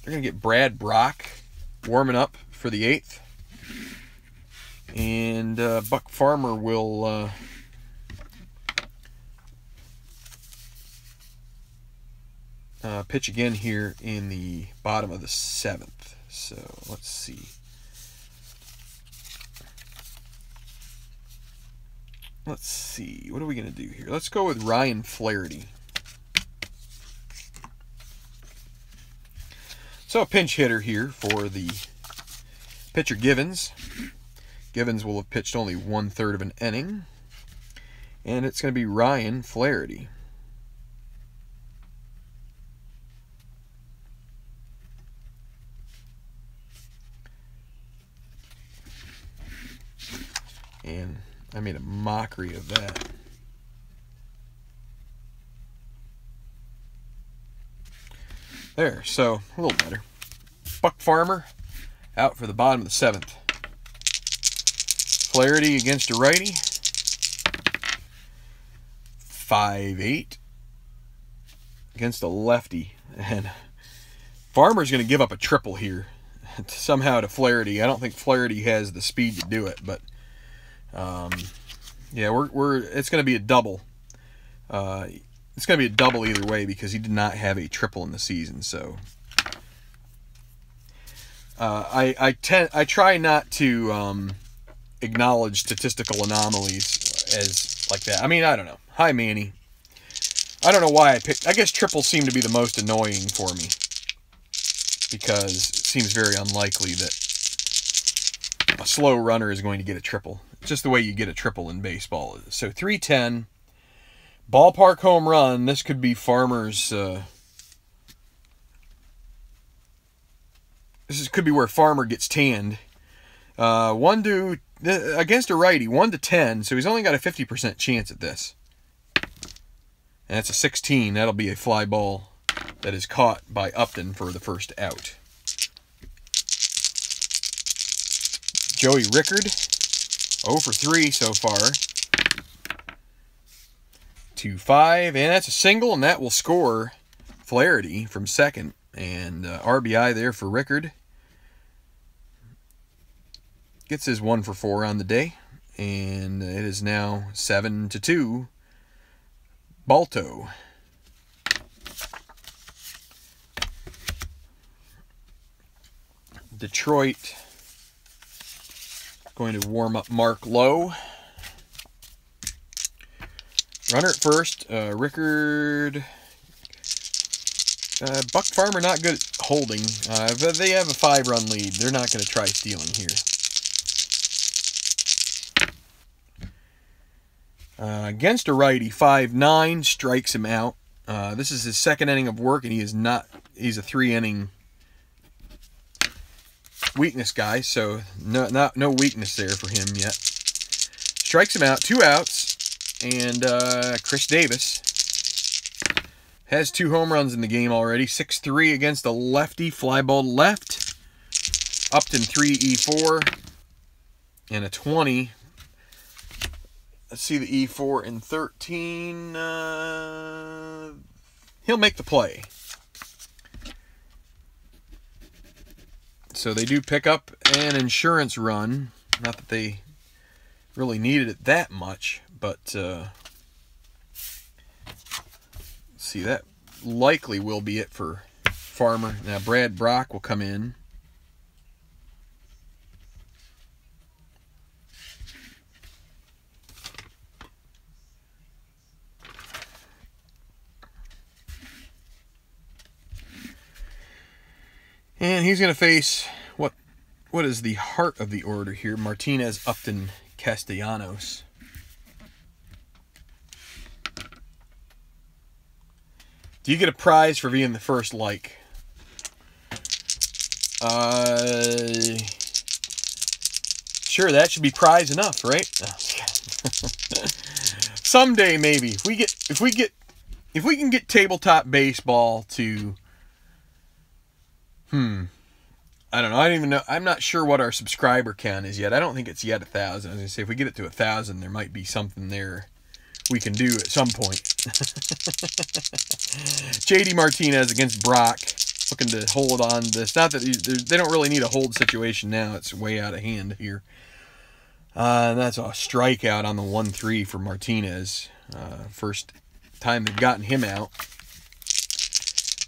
They're gonna get Brad Brock warming up for the 8th. And Buck Farmer will pitch again here in the bottom of the 7th. So let's see. Let's see. What are we going to do here? Let's go with Ryan Flaherty. So a pinch hitter here for the pitcher Givens. Givens will have pitched only 1/3 of an inning. And it's going to be Ryan Flaherty. And I made a mockery of that. There, so a little better. Buck Farmer out for the bottom of the 7th. Flaherty against a righty. 5-8 against a lefty. And Farmer's going to give up a triple here somehow to Flaherty. I don't think Flaherty has the speed to do it, but yeah, it's going to be a double. It's going to be a double either way because he did not have a triple in the season. So I try not to acknowledge statistical anomalies as like that. I mean, I don't know. Hi, Manny. I don't know why I picked. I guess triples seem to be the most annoying for me because it seems very unlikely that a slow runner is going to get a triple. It's just the way you get a triple in baseball. So 310, ballpark home run. This could be Farmer's. This could be where Farmer gets tanned. Against a righty, 1-10, so he's only got a 50% chance at this. And that's a 16. That'll be a fly ball that is caught by Upton for the first out. Joey Rickard, 0 for 3 so far. 2-5, and that's a single, and that will score Flaherty from second. And RBI there for Rickard. Gets his 1 for 4 on the day. And it is now 7-2. Balto. Detroit going to warm up Mark Lowe. Runner at first, Rickard. Buck Farmer not good at holding. But they have a 5-run lead. They're not going to try stealing here. Against a righty, 5-9, strikes him out. This is his second inning of work, and he's a 3-inning weakness guy, so no weakness there for him yet. Strikes him out, 2 outs, and Chris Davis has 2 home runs in the game already. 6-3 against a lefty, fly ball left. Upton 3 E4 and a 20. Let's see the E4 in 13. He'll make the play. So they do pick up an insurance run. Not that they really needed it that much, but see, that likely will be it for Farmer. Now Brad Brock will come in. And he's going to face what is the heart of the order here, Martinez, Upton, Castellanos. Do you get a prize for being the first like? Sure, that should be prize enough, right? Oh, someday maybe if we can get tabletop baseball to I don't know. I don't even know. I'm not sure what our subscriber count is yet. I don't think it's yet 1,000. I was going to say, if we get it to 1,000, there might be something there we can do at some point. JD Martinez against Brock, looking to hold on to this. Not that they don't really need a hold situation now. It's way out of hand here. And that's a strikeout on the 1-3 for Martinez. First time they've gotten him out.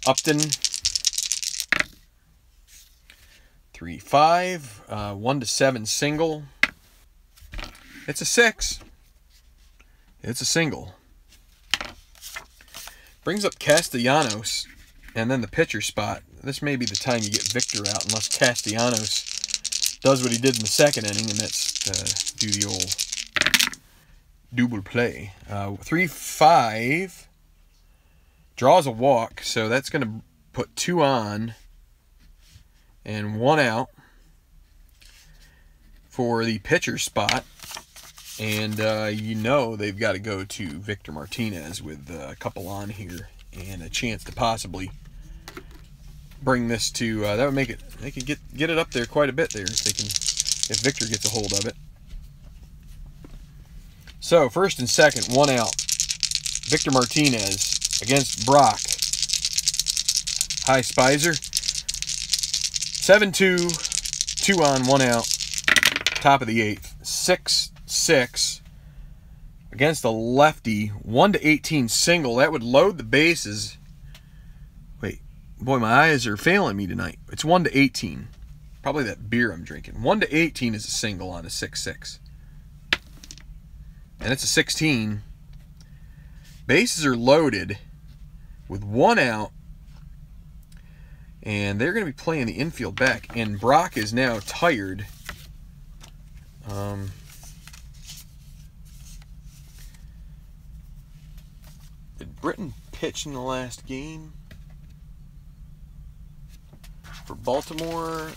Upton, 3-5, 1-7 single. It's a 6. It's a single. Brings up Castellanos, and then the pitcher spot. This may be the time you get Victor out, unless Castellanos does what he did in the second inning, and that's do the old double play. 3-5. Draws a walk, so that's going to put 2 on and 1 out for the pitcher spot. And you know they've got to go to Victor Martinez with a couple on here and a chance to possibly bring this to that would make it, they could get it up there quite a bit there if Victor gets a hold of it. So first and second, 1 out. Victor Martinez against Brock. Hi Spicer. 7-2, 2 on, 1 out. Top of the 8th. 6-6 against a lefty. 1-18 single. That would load the bases. Wait, boy, my eyes are failing me tonight. It's 1-18. Probably that beer I'm drinking. 1-18 is a single on a 6-6. And it's a 16. Bases are loaded with 1 out. And they're going to be playing the infield back. And Brock is now tired. Did Britton pitch in the last game for Baltimore?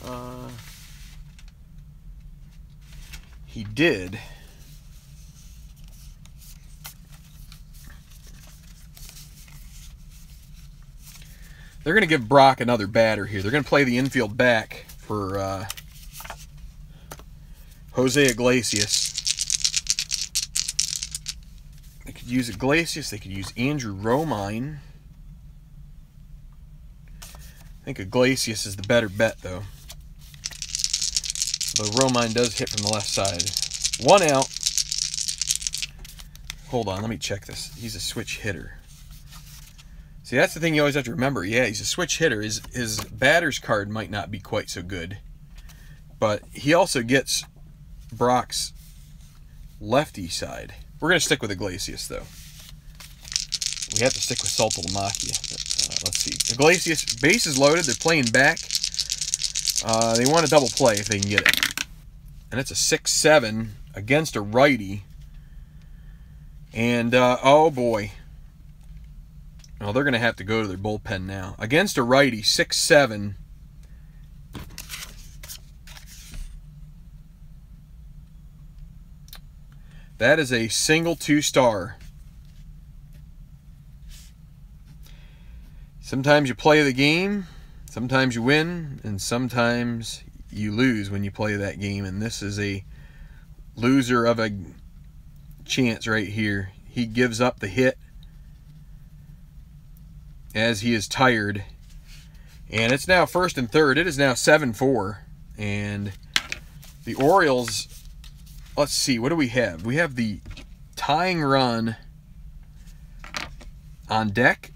He did. They're going to give Brock another batter here. They're going to play the infield back for Jose Iglesias. They could use Iglesias. They could use Andrew Romine. I think Iglesias is the better bet, though. Though Romine does hit from the left side. 1 out. Hold on, let me check this. He's a switch hitter. See, that's the thing you always have to remember. Yeah, he's a switch hitter. His batter's card might not be quite so good, but he also gets Brock's lefty side. We're going to stick with Iglesias, though. We have to stick with Stratomatic. Let's see. Iglesias, bases loaded. They're playing back. They want a double play if they can get it. And it's a 6-7 against a righty. And, oh boy. Well, they're going to have to go to their bullpen now. Against a righty, 6-7. That is a single 2-star. Sometimes you play the game, sometimes you win, and sometimes you lose when you play that game. And this is a loser of a chance right here. He gives up the hit as he is tired. And it's now 1st and 3rd. It is now 7-4. And the Orioles, let's see, what do we have? We have the tying run on deck.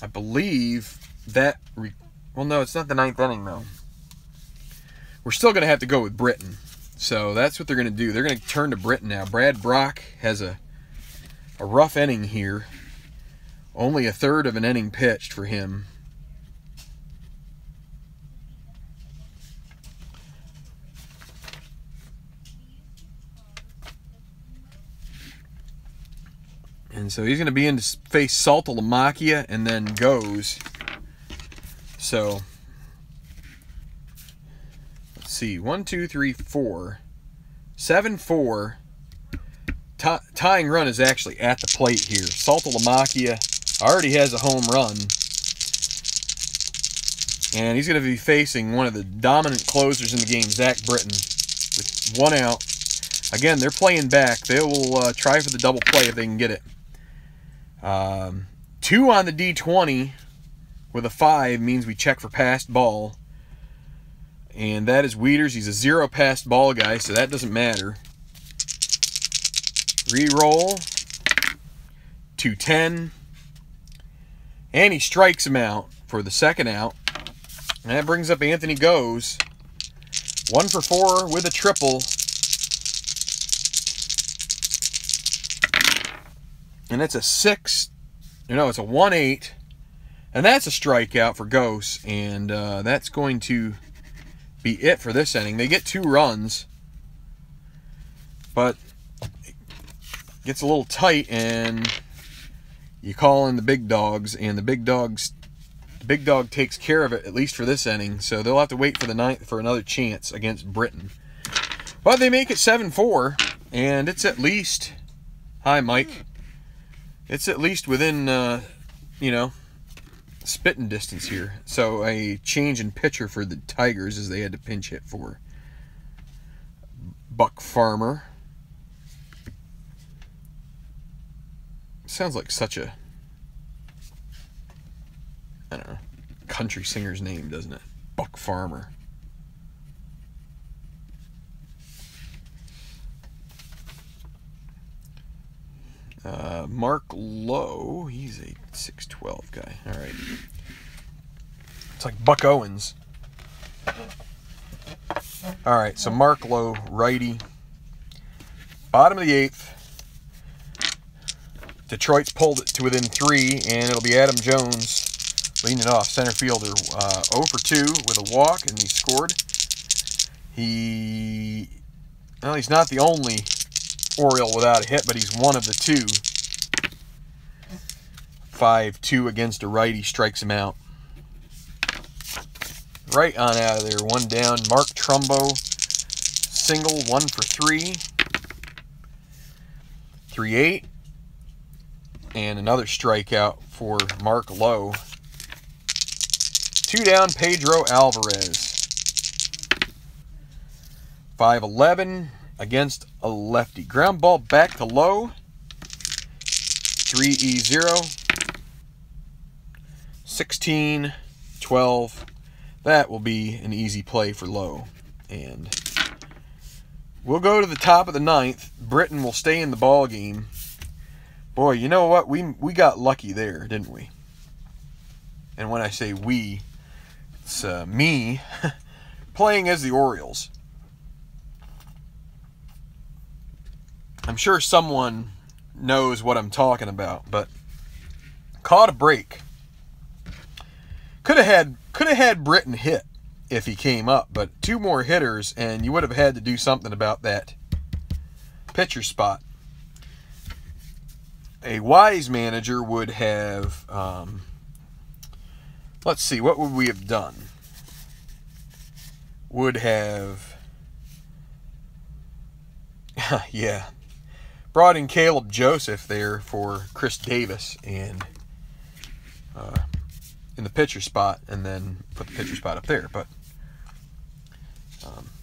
I believe that, well, no, it's not the 9th inning, though. We're still going to have to go with Britton. So that's what they're going to do. They're going to turn to Britton now. Brad Brock has a rough inning here. Only 1/3 of an inning pitched for him. And so he's going to be in to face Stratomatic and then goes. So, let's see. 1, 2, 3, 4. 7-4. Tying run is actually at the plate here. Stratomatic already has a home run. And he's going to be facing one of the dominant closers in the game, Zach Britton, with 1 out. Again, they're playing back. They will try for the double play if they can get it. 2 on the D20 with a 5 means we check for passed ball. And that is Wieters. He's a 0 passed ball guy, so that doesn't matter. Re-roll. 2-10. And he strikes him out for the 2nd out. And that brings up Anthony Goes. 1 for 4 with a triple. And it's a 6. It's a 1-8. And that's a strikeout for Ghost. And that's going to be it for this inning. They get 2 runs. But it gets a little tight, and you call in the big dogs. And the big dog takes care of it, at least for this inning. So they'll have to wait for the 9th for another chance against Britton. But they make it 7-4. And it's at least... Hi, Mike. It's at least within, spitting distance here. So a change in pitcher for the Tigers as they had to pinch hit for Buck Farmer. Sounds like such a, I don't know, country singer's name, doesn't it? Buck Farmer. Mark Lowe, he's a 6'12" guy. All right. It's like Buck Owens. All right, so Mark Lowe, righty. Bottom of the 8th. Detroit's pulled it to within 3, and it'll be Adam Jones leading off, center fielder. 0 for 2 with a walk, and he scored. He's not the only Oriole without a hit, but he's one of the 2. 5-2 against a righty, strikes him out. Right on out of there, 1 down. Mark Trumbo, single, 1 for 3. 3-8. And another strikeout for Mark Lowe. 2 down, Pedro Alvarez. 5-11 against a lefty. Ground ball back to Lowe. 3-0. 16-12. That will be an easy play for Lowe. And We'll go to the top of the 9th. Britain will stay in the ball game. Boy, you know what? We got lucky there, didn't we? And when I say we, it's me playing as the Orioles. I'm sure someone knows what I'm talking about, but caught a break. Could have had Britain hit if he came up, but 2 more hitters, and you would have had to do something about that pitcher spot. A wise manager would have, let's see, what would we have done? Would have, yeah, brought in Caleb Joseph there for Chris Davis and in the pitcher spot, and then put the pitcher spot up there. But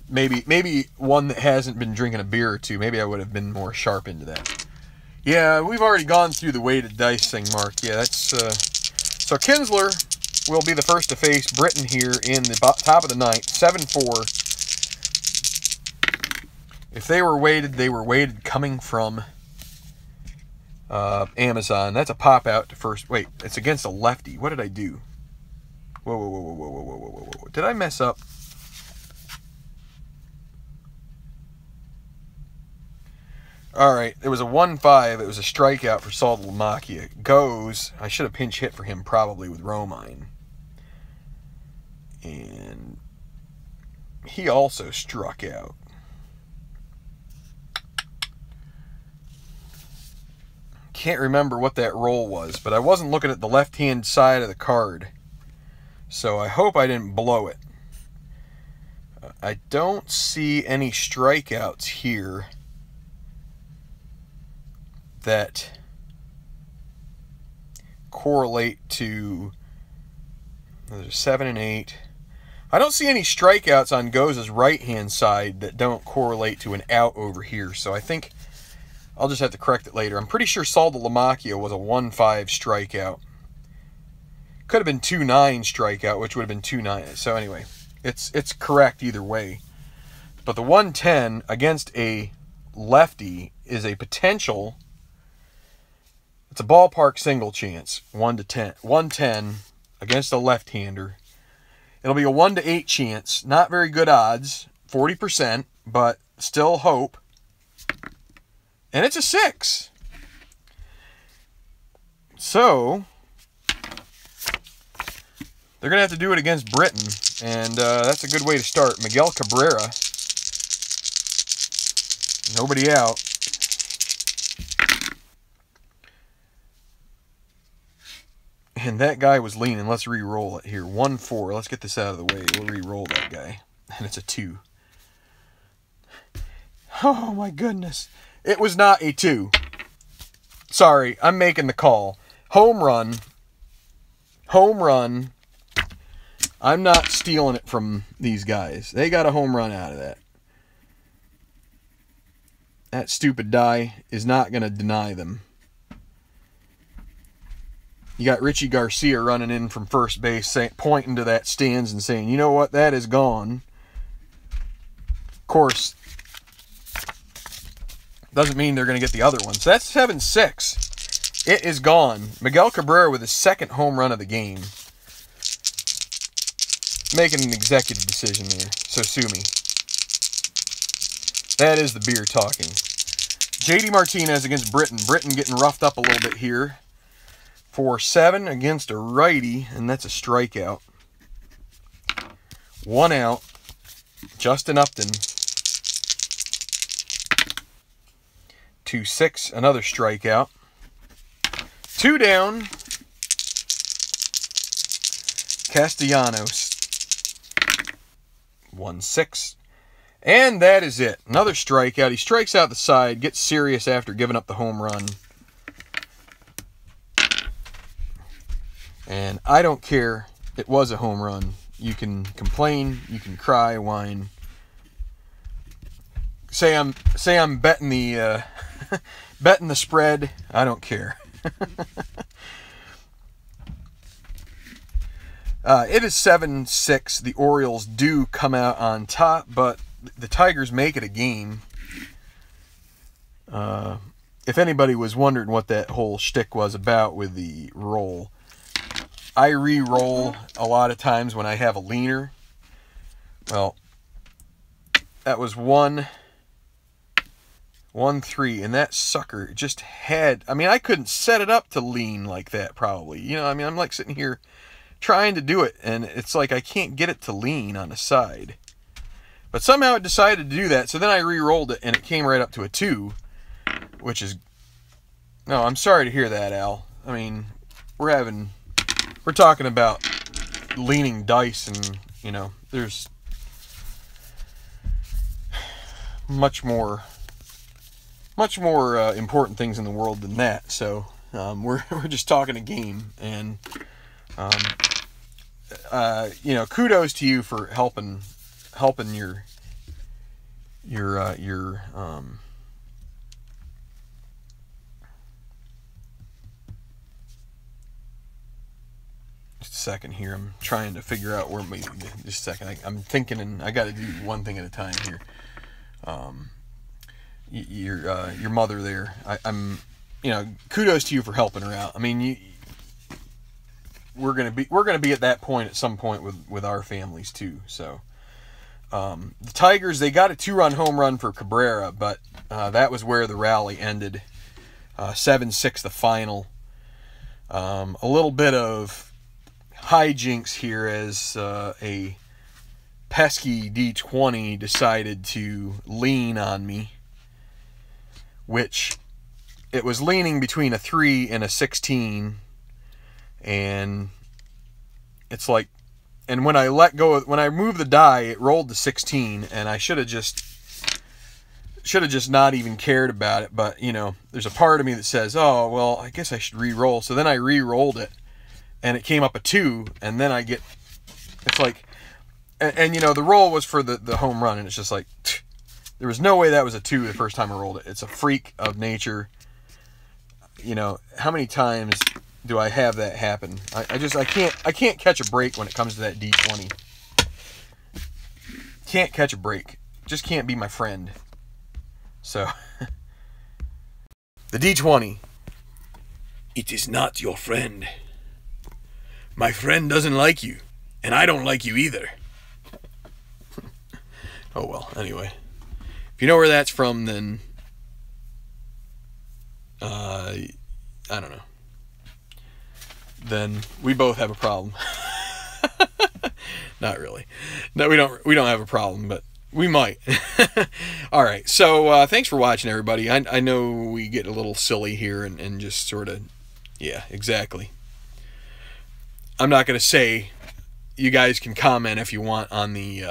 maybe one that hasn't been drinking a beer or two, maybe I would have been more sharp into that. Yeah, we've already gone through the weighted dice thing, Mark. Yeah, that's so Kinsler will be the first to face Britain here in the top of the 9th, 7-4. If they were weighted coming from Amazon. That's a pop out to first. Wait, it's against a lefty. What did I do? Whoa. Did I mess up? All right, it was a 1-5. It was a strikeout for Stratomatic. Goes. I should have pinch hit for him probably with Romine. And he also struck out. Can't remember what that roll was, but I wasn't looking at the left-hand side of the card, so I hope I didn't blow it. I don't see any strikeouts here that correlate to. There's 7 and 8. I don't see any strikeouts on Goza's right-hand side that don't correlate to an out over here, so I think I'll just have to correct it later. I'm pretty sure Stratomatic was a 1-5 strikeout. Could have been 2-9 strikeout, which would have been 2-9. So anyway, it's correct either way. But the 110 against a lefty is a potential. It's a ballpark single chance. 1-10. 110 against a left-hander. It'll be a 1-8 chance. Not very good odds. 40%, but still hope. And it's a 6. So they're going to have to do it against Britain. And that's a good way to start. Miguel Cabrera. Nobody out. And that guy was leaning. Let's re-roll it here. 1-4. Let's get this out of the way. We'll re-roll that guy. And it's a 2. Oh, my goodness. It was not a 2. Sorry, I'm making the call. Home run. Home run. I'm not stealing it from these guys. They got a home run out of that. That stupid die is not going to deny them. You got Richie Garcia running in from first base, pointing to that stands and saying, you know what, that is gone. Of course, doesn't mean they're going to get the other one. So that's 7-6. It is gone. Miguel Cabrera with his second home run of the game. Making an executive decision there. So sue me. That is the beer talking. JD Martinez against Britain. Britain getting roughed up a little bit here. 4-7 against a righty, and that's a strikeout. 1 out. Justin Upton. 2-6, another strikeout. 2 down. Castellanos. 1-6. And that is it. Another strikeout. He strikes out the side, gets serious after giving up the home run. And I don't care. It was a home run. You can complain, you can cry, whine. Say I'm betting the betting the spread. I don't care. It is 7-6. The Orioles do come out on top, but the Tigers make it a game. if anybody was wondering what that whole shtick was about with the roll, I re-roll a lot of times when I have a leaner. Well, that was 1-3, and that sucker just had, I mean, I couldn't set it up to lean like that probably. You know, I mean, I'm like sitting here trying to do it, and it's like I can't get it to lean on the side. But somehow it decided to do that, so then I re-rolled it, and it came right up to a 2, which is... No, I'm sorry to hear that, Al. I mean, we're talking about leaning dice, and, you know, there's much more important things in the world than that. So we're just talking a game, and you know, kudos to you for helping your just a second here. I'm trying to figure out where just a second. I'm thinking, and I got to do one thing at a time here. Your mother there. I'm, you know, kudos to you for helping her out. I mean, we're gonna be at that point at some point with our families too. So the Tigers, they got a 2-run home run for Cabrera, but that was where the rally ended. 7-6 the final. A little bit of hijinks here as a pesky D20 decided to lean on me, which it was leaning between a 3 and a 16, and it's like, and when I let go when I moved the die, it rolled to 16, and I should have just not even cared about it. But, you know, there's a part of me that says, oh, well, I guess I should re-roll. So then I re-rolled it, and it came up a 2, and then it's like, and you know, the roll was for the home run, and it's just like, there was no way that was a 2 the first time I rolled it. It's a freak of nature. You know, how many times do I have that happen? I can't catch a break when it comes to that D20. Can't catch a break. Just can't be my friend. So, the D20. It is not your friend. My friend doesn't like you, and I don't like you either. Oh well, anyway. If you know where that's from, then I don't know. Then we both have a problem. Not really. No, we don't have a problem, but we might. All right. So thanks for watching, everybody. I know we get a little silly here and just sort of, yeah, exactly. I'm not going to say, you guys can comment if you want on the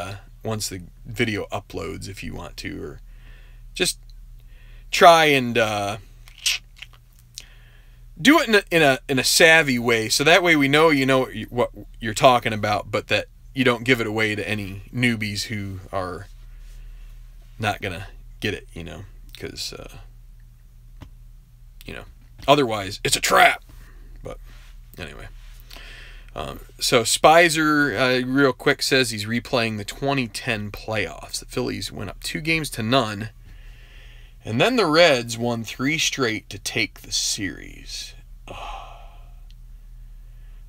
once the video uploads, if you want to, or just try and do it in a savvy way, so that way we know you know what you're talking about, but that you don't give it away to any newbies who are not gonna get it, you know, because you know, otherwise it's a trap. But anyway, so Spicer real quick says he's replaying the 2010 playoffs. The Phillies went up 2-0, and then the Reds won 3 straight to take the series. Oh.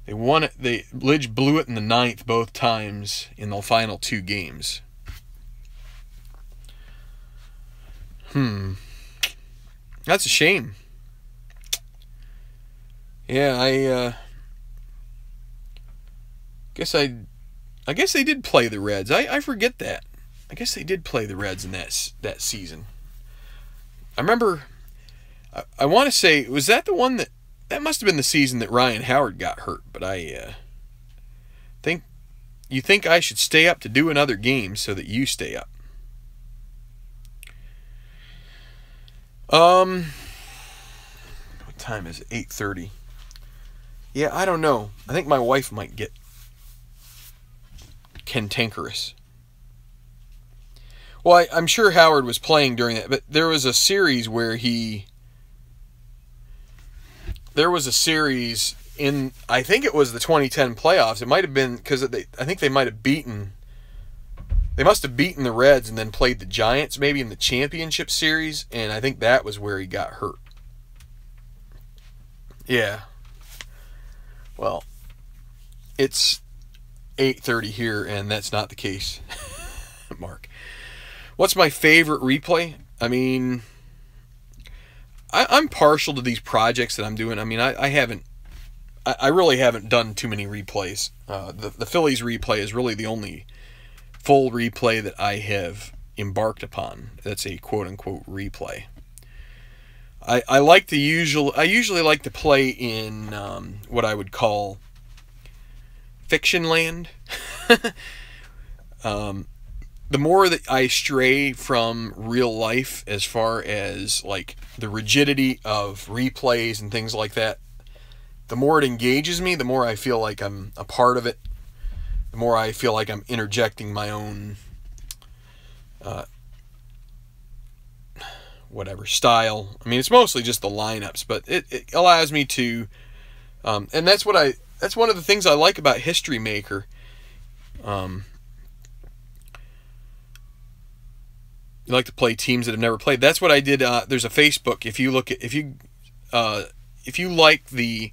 They won it. Lidge blew it in the 9th both times in the final 2 games. That's a shame. Yeah, I guess they did play the Reds. I forget that. I guess they did play the Reds in that season. I remember, I want to say, was that the one that must have been the season that Ryan Howard got hurt, but I think I should stay up to do another game so that you stay up. What time is it? 8:30. Yeah, I don't know. I think my wife might get cantankerous. Well, I'm sure Howard was playing during that, but there was a series where there was a series in, I think it was the 2010 playoffs. It might have been because I think they might have beaten They must have beaten the Reds and then played the Giants maybe in the championship series, and I think that was where he got hurt. Yeah. Well, it's 8:30 here, and that's not the case, Mark. What's my favorite replay? I mean, I'm partial to these projects that I'm doing. I mean, I really haven't done too many replays. The Phillies replay is really the only full replay that I have embarked upon. That's a quote-unquote replay. I usually like to play in what I would call fiction land. The more that I stray from real life as far as like the rigidity of replays and things like that, the more it engages me, the more I feel like I'm a part of it, the more I feel like I'm interjecting my own whatever style. I mean, it's mostly just the lineups, but it allows me to and that's one of the things I like about History Maker. You like to play teams that have never played. That's what I did. There's a Facebook. If you like the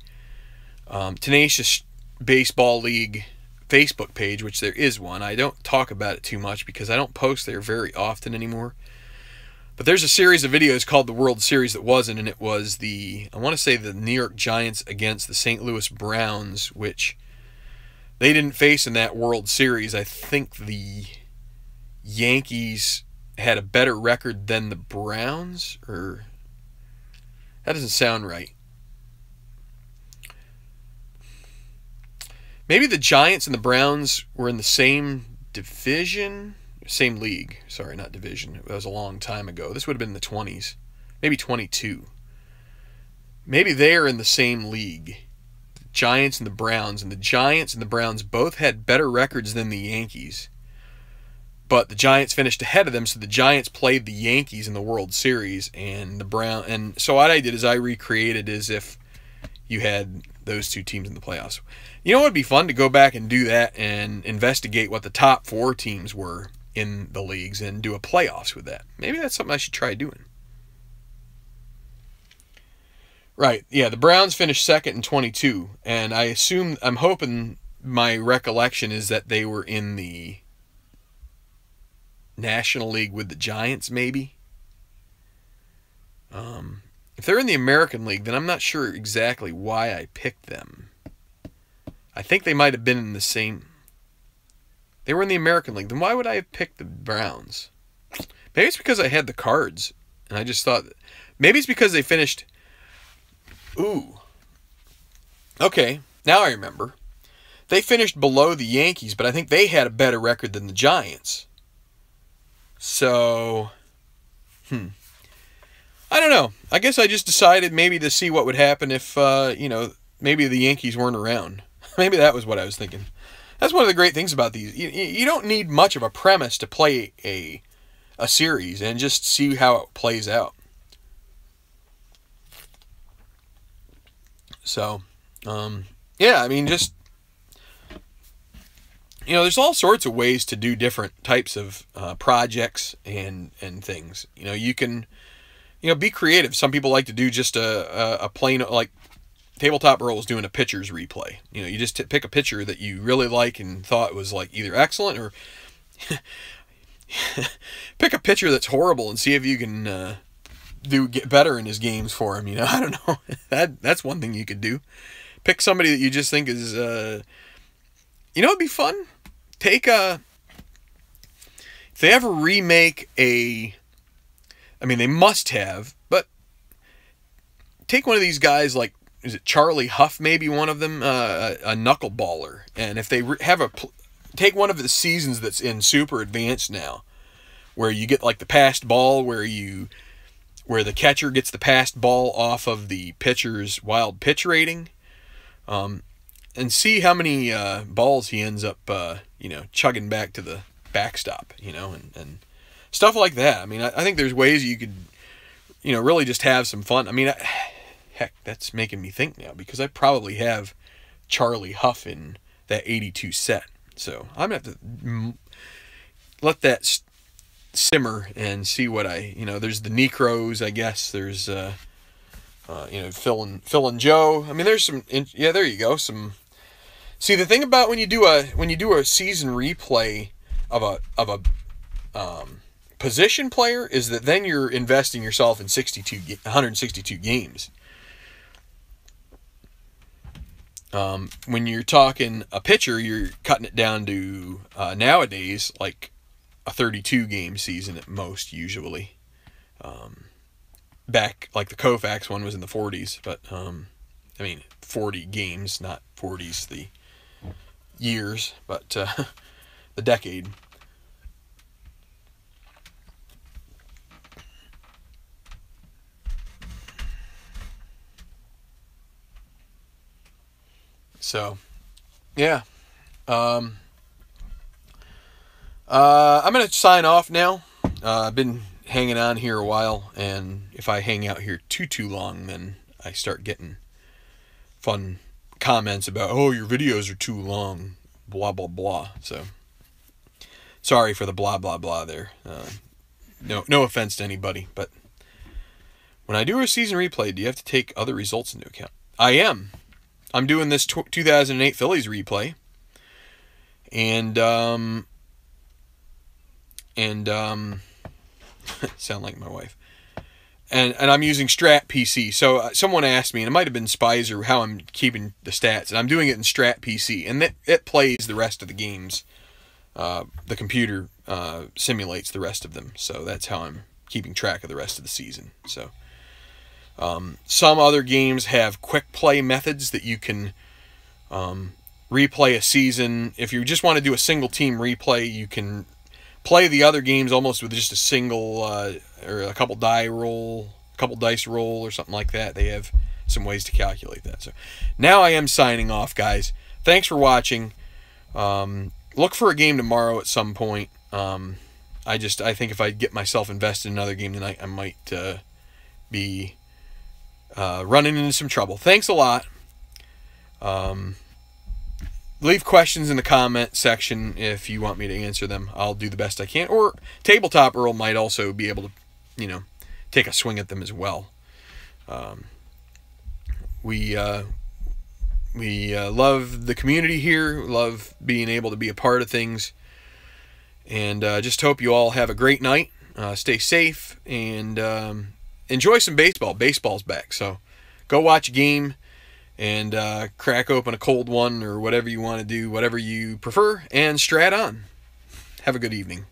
Tenacious Baseball League Facebook page, which there is one, I don't talk about it too much because I don't post there very often anymore. But there's a series of videos called the World Series that wasn't, and it was I want to say the New York Giants against the St. Louis Browns, which they didn't face in that World Series. I think the Yankees had a better record than the Browns, or that doesn't sound right. Maybe the Giants and the Browns were in the same division, same league. Sorry, not division. It was a long time ago. This would have been in the 20s, maybe 22. Maybe they are in the same league, the Giants and the Browns, and the Giants and the Browns both had better records than the Yankees. But the Giants finished ahead of them, so the Giants played the Yankees in the World Series, and so what I did is I recreated as if you had those two teams in the playoffs. You know what would be fun? To go back and do that and investigate what the top 4 teams were in the leagues and do a playoffs with that. Maybe that's something I should try doing. Right, yeah, the Browns finished second in 22, and I'm hoping my recollection is that they were in the National League with the Giants, maybe. If they're in the American League, then I'm not sure exactly why I picked them. I think they might have been in the same... They were in the American League. Then why would I have picked the Browns? Maybe it's because I had the cards, and I just thought... Maybe it's because they finished... Ooh. Okay, now I remember. They finished below the Yankees, but I think they had a better record than the Giants. So, I don't know. I guess I just decided maybe to see what would happen if, maybe the Yankees weren't around. Maybe that was what I was thinking. That's one of the great things about these. You don't need much of a premise to play a series and just see how it plays out. So, yeah, I mean, just... there's all sorts of ways to do different types of projects and things. You can, be creative. Some people like to do just a plain, like Tabletop Earl was doing a pitcher's replay. You just pick a pitcher that you really like and thought was like either excellent or pick a pitcher that's horrible and see if you can get better in his games for him. I don't know. That's one thing you could do. Pick somebody that you just think is, it'd be fun. If they ever remake they must have, but take one of these guys like, is it Charlie Huff, maybe one of them, a knuckleballer, and if they take one of the seasons that's in Super Advanced now, where you get like the passed ball, where the catcher gets the passed ball off of the pitcher's wild pitch rating, and see how many balls he ends up, chugging back to the backstop, and stuff like that. I think there's ways you could, really just have some fun. Heck, that's making me think now, because I probably have Charlie Huff in that 82 set. So I'm going to have to let that simmer and see what there's the Necros, I guess. There's Phil and Joe. I mean, there's some. Yeah, there you go. Some. See, the thing about when you do a season replay of a position player is that then you're investing yourself in 162 games. When you're talking a pitcher, you're cutting it down to nowadays like a 32 game season at most, usually. Back like the Koufax one was in the 40s, but 40 games, not 40s the years, but the decade. So, yeah. I'm going to sign off now. I've been hanging on here a while, and if I hang out here too long, then I start getting fun comments about, oh, your videos are too long, blah, blah, blah. So, sorry for the blah, blah, blah there. No offense to anybody, but when I do a season replay, do you have to take other results into account? I am. I'm doing this 2008 Phillies replay, and sound like my wife. And I'm using Strat PC. So someone asked me, and it might have been Spicer, how I'm keeping the stats, and I'm doing it in Strat PC, and it plays the rest of the games. The computer simulates the rest of them, so that's how I'm keeping track of the rest of the season. So. Some other games have quick play methods that you can replay a season. If you just want to do a single team replay, you can play the other games almost with just a single or a couple dice roll or something like that. They have some ways to calculate that. So now I am signing off, guys. Thanks for watching. Look for a game tomorrow at some point. I think if I get myself invested in another game tonight, I might be running into some trouble. Thanks a lot. Leave questions in the comment section if you want me to answer them. I'll do the best I can. Or Tabletop Earl might also be able to, take a swing at them as well. We love the community here. Love being able to be a part of things. And just hope you all have a great night. Stay safe and enjoy some baseball. Baseball's back, so go watch a game and crack open a cold one or whatever you want to do, whatever you prefer, and strat on. Have a good evening.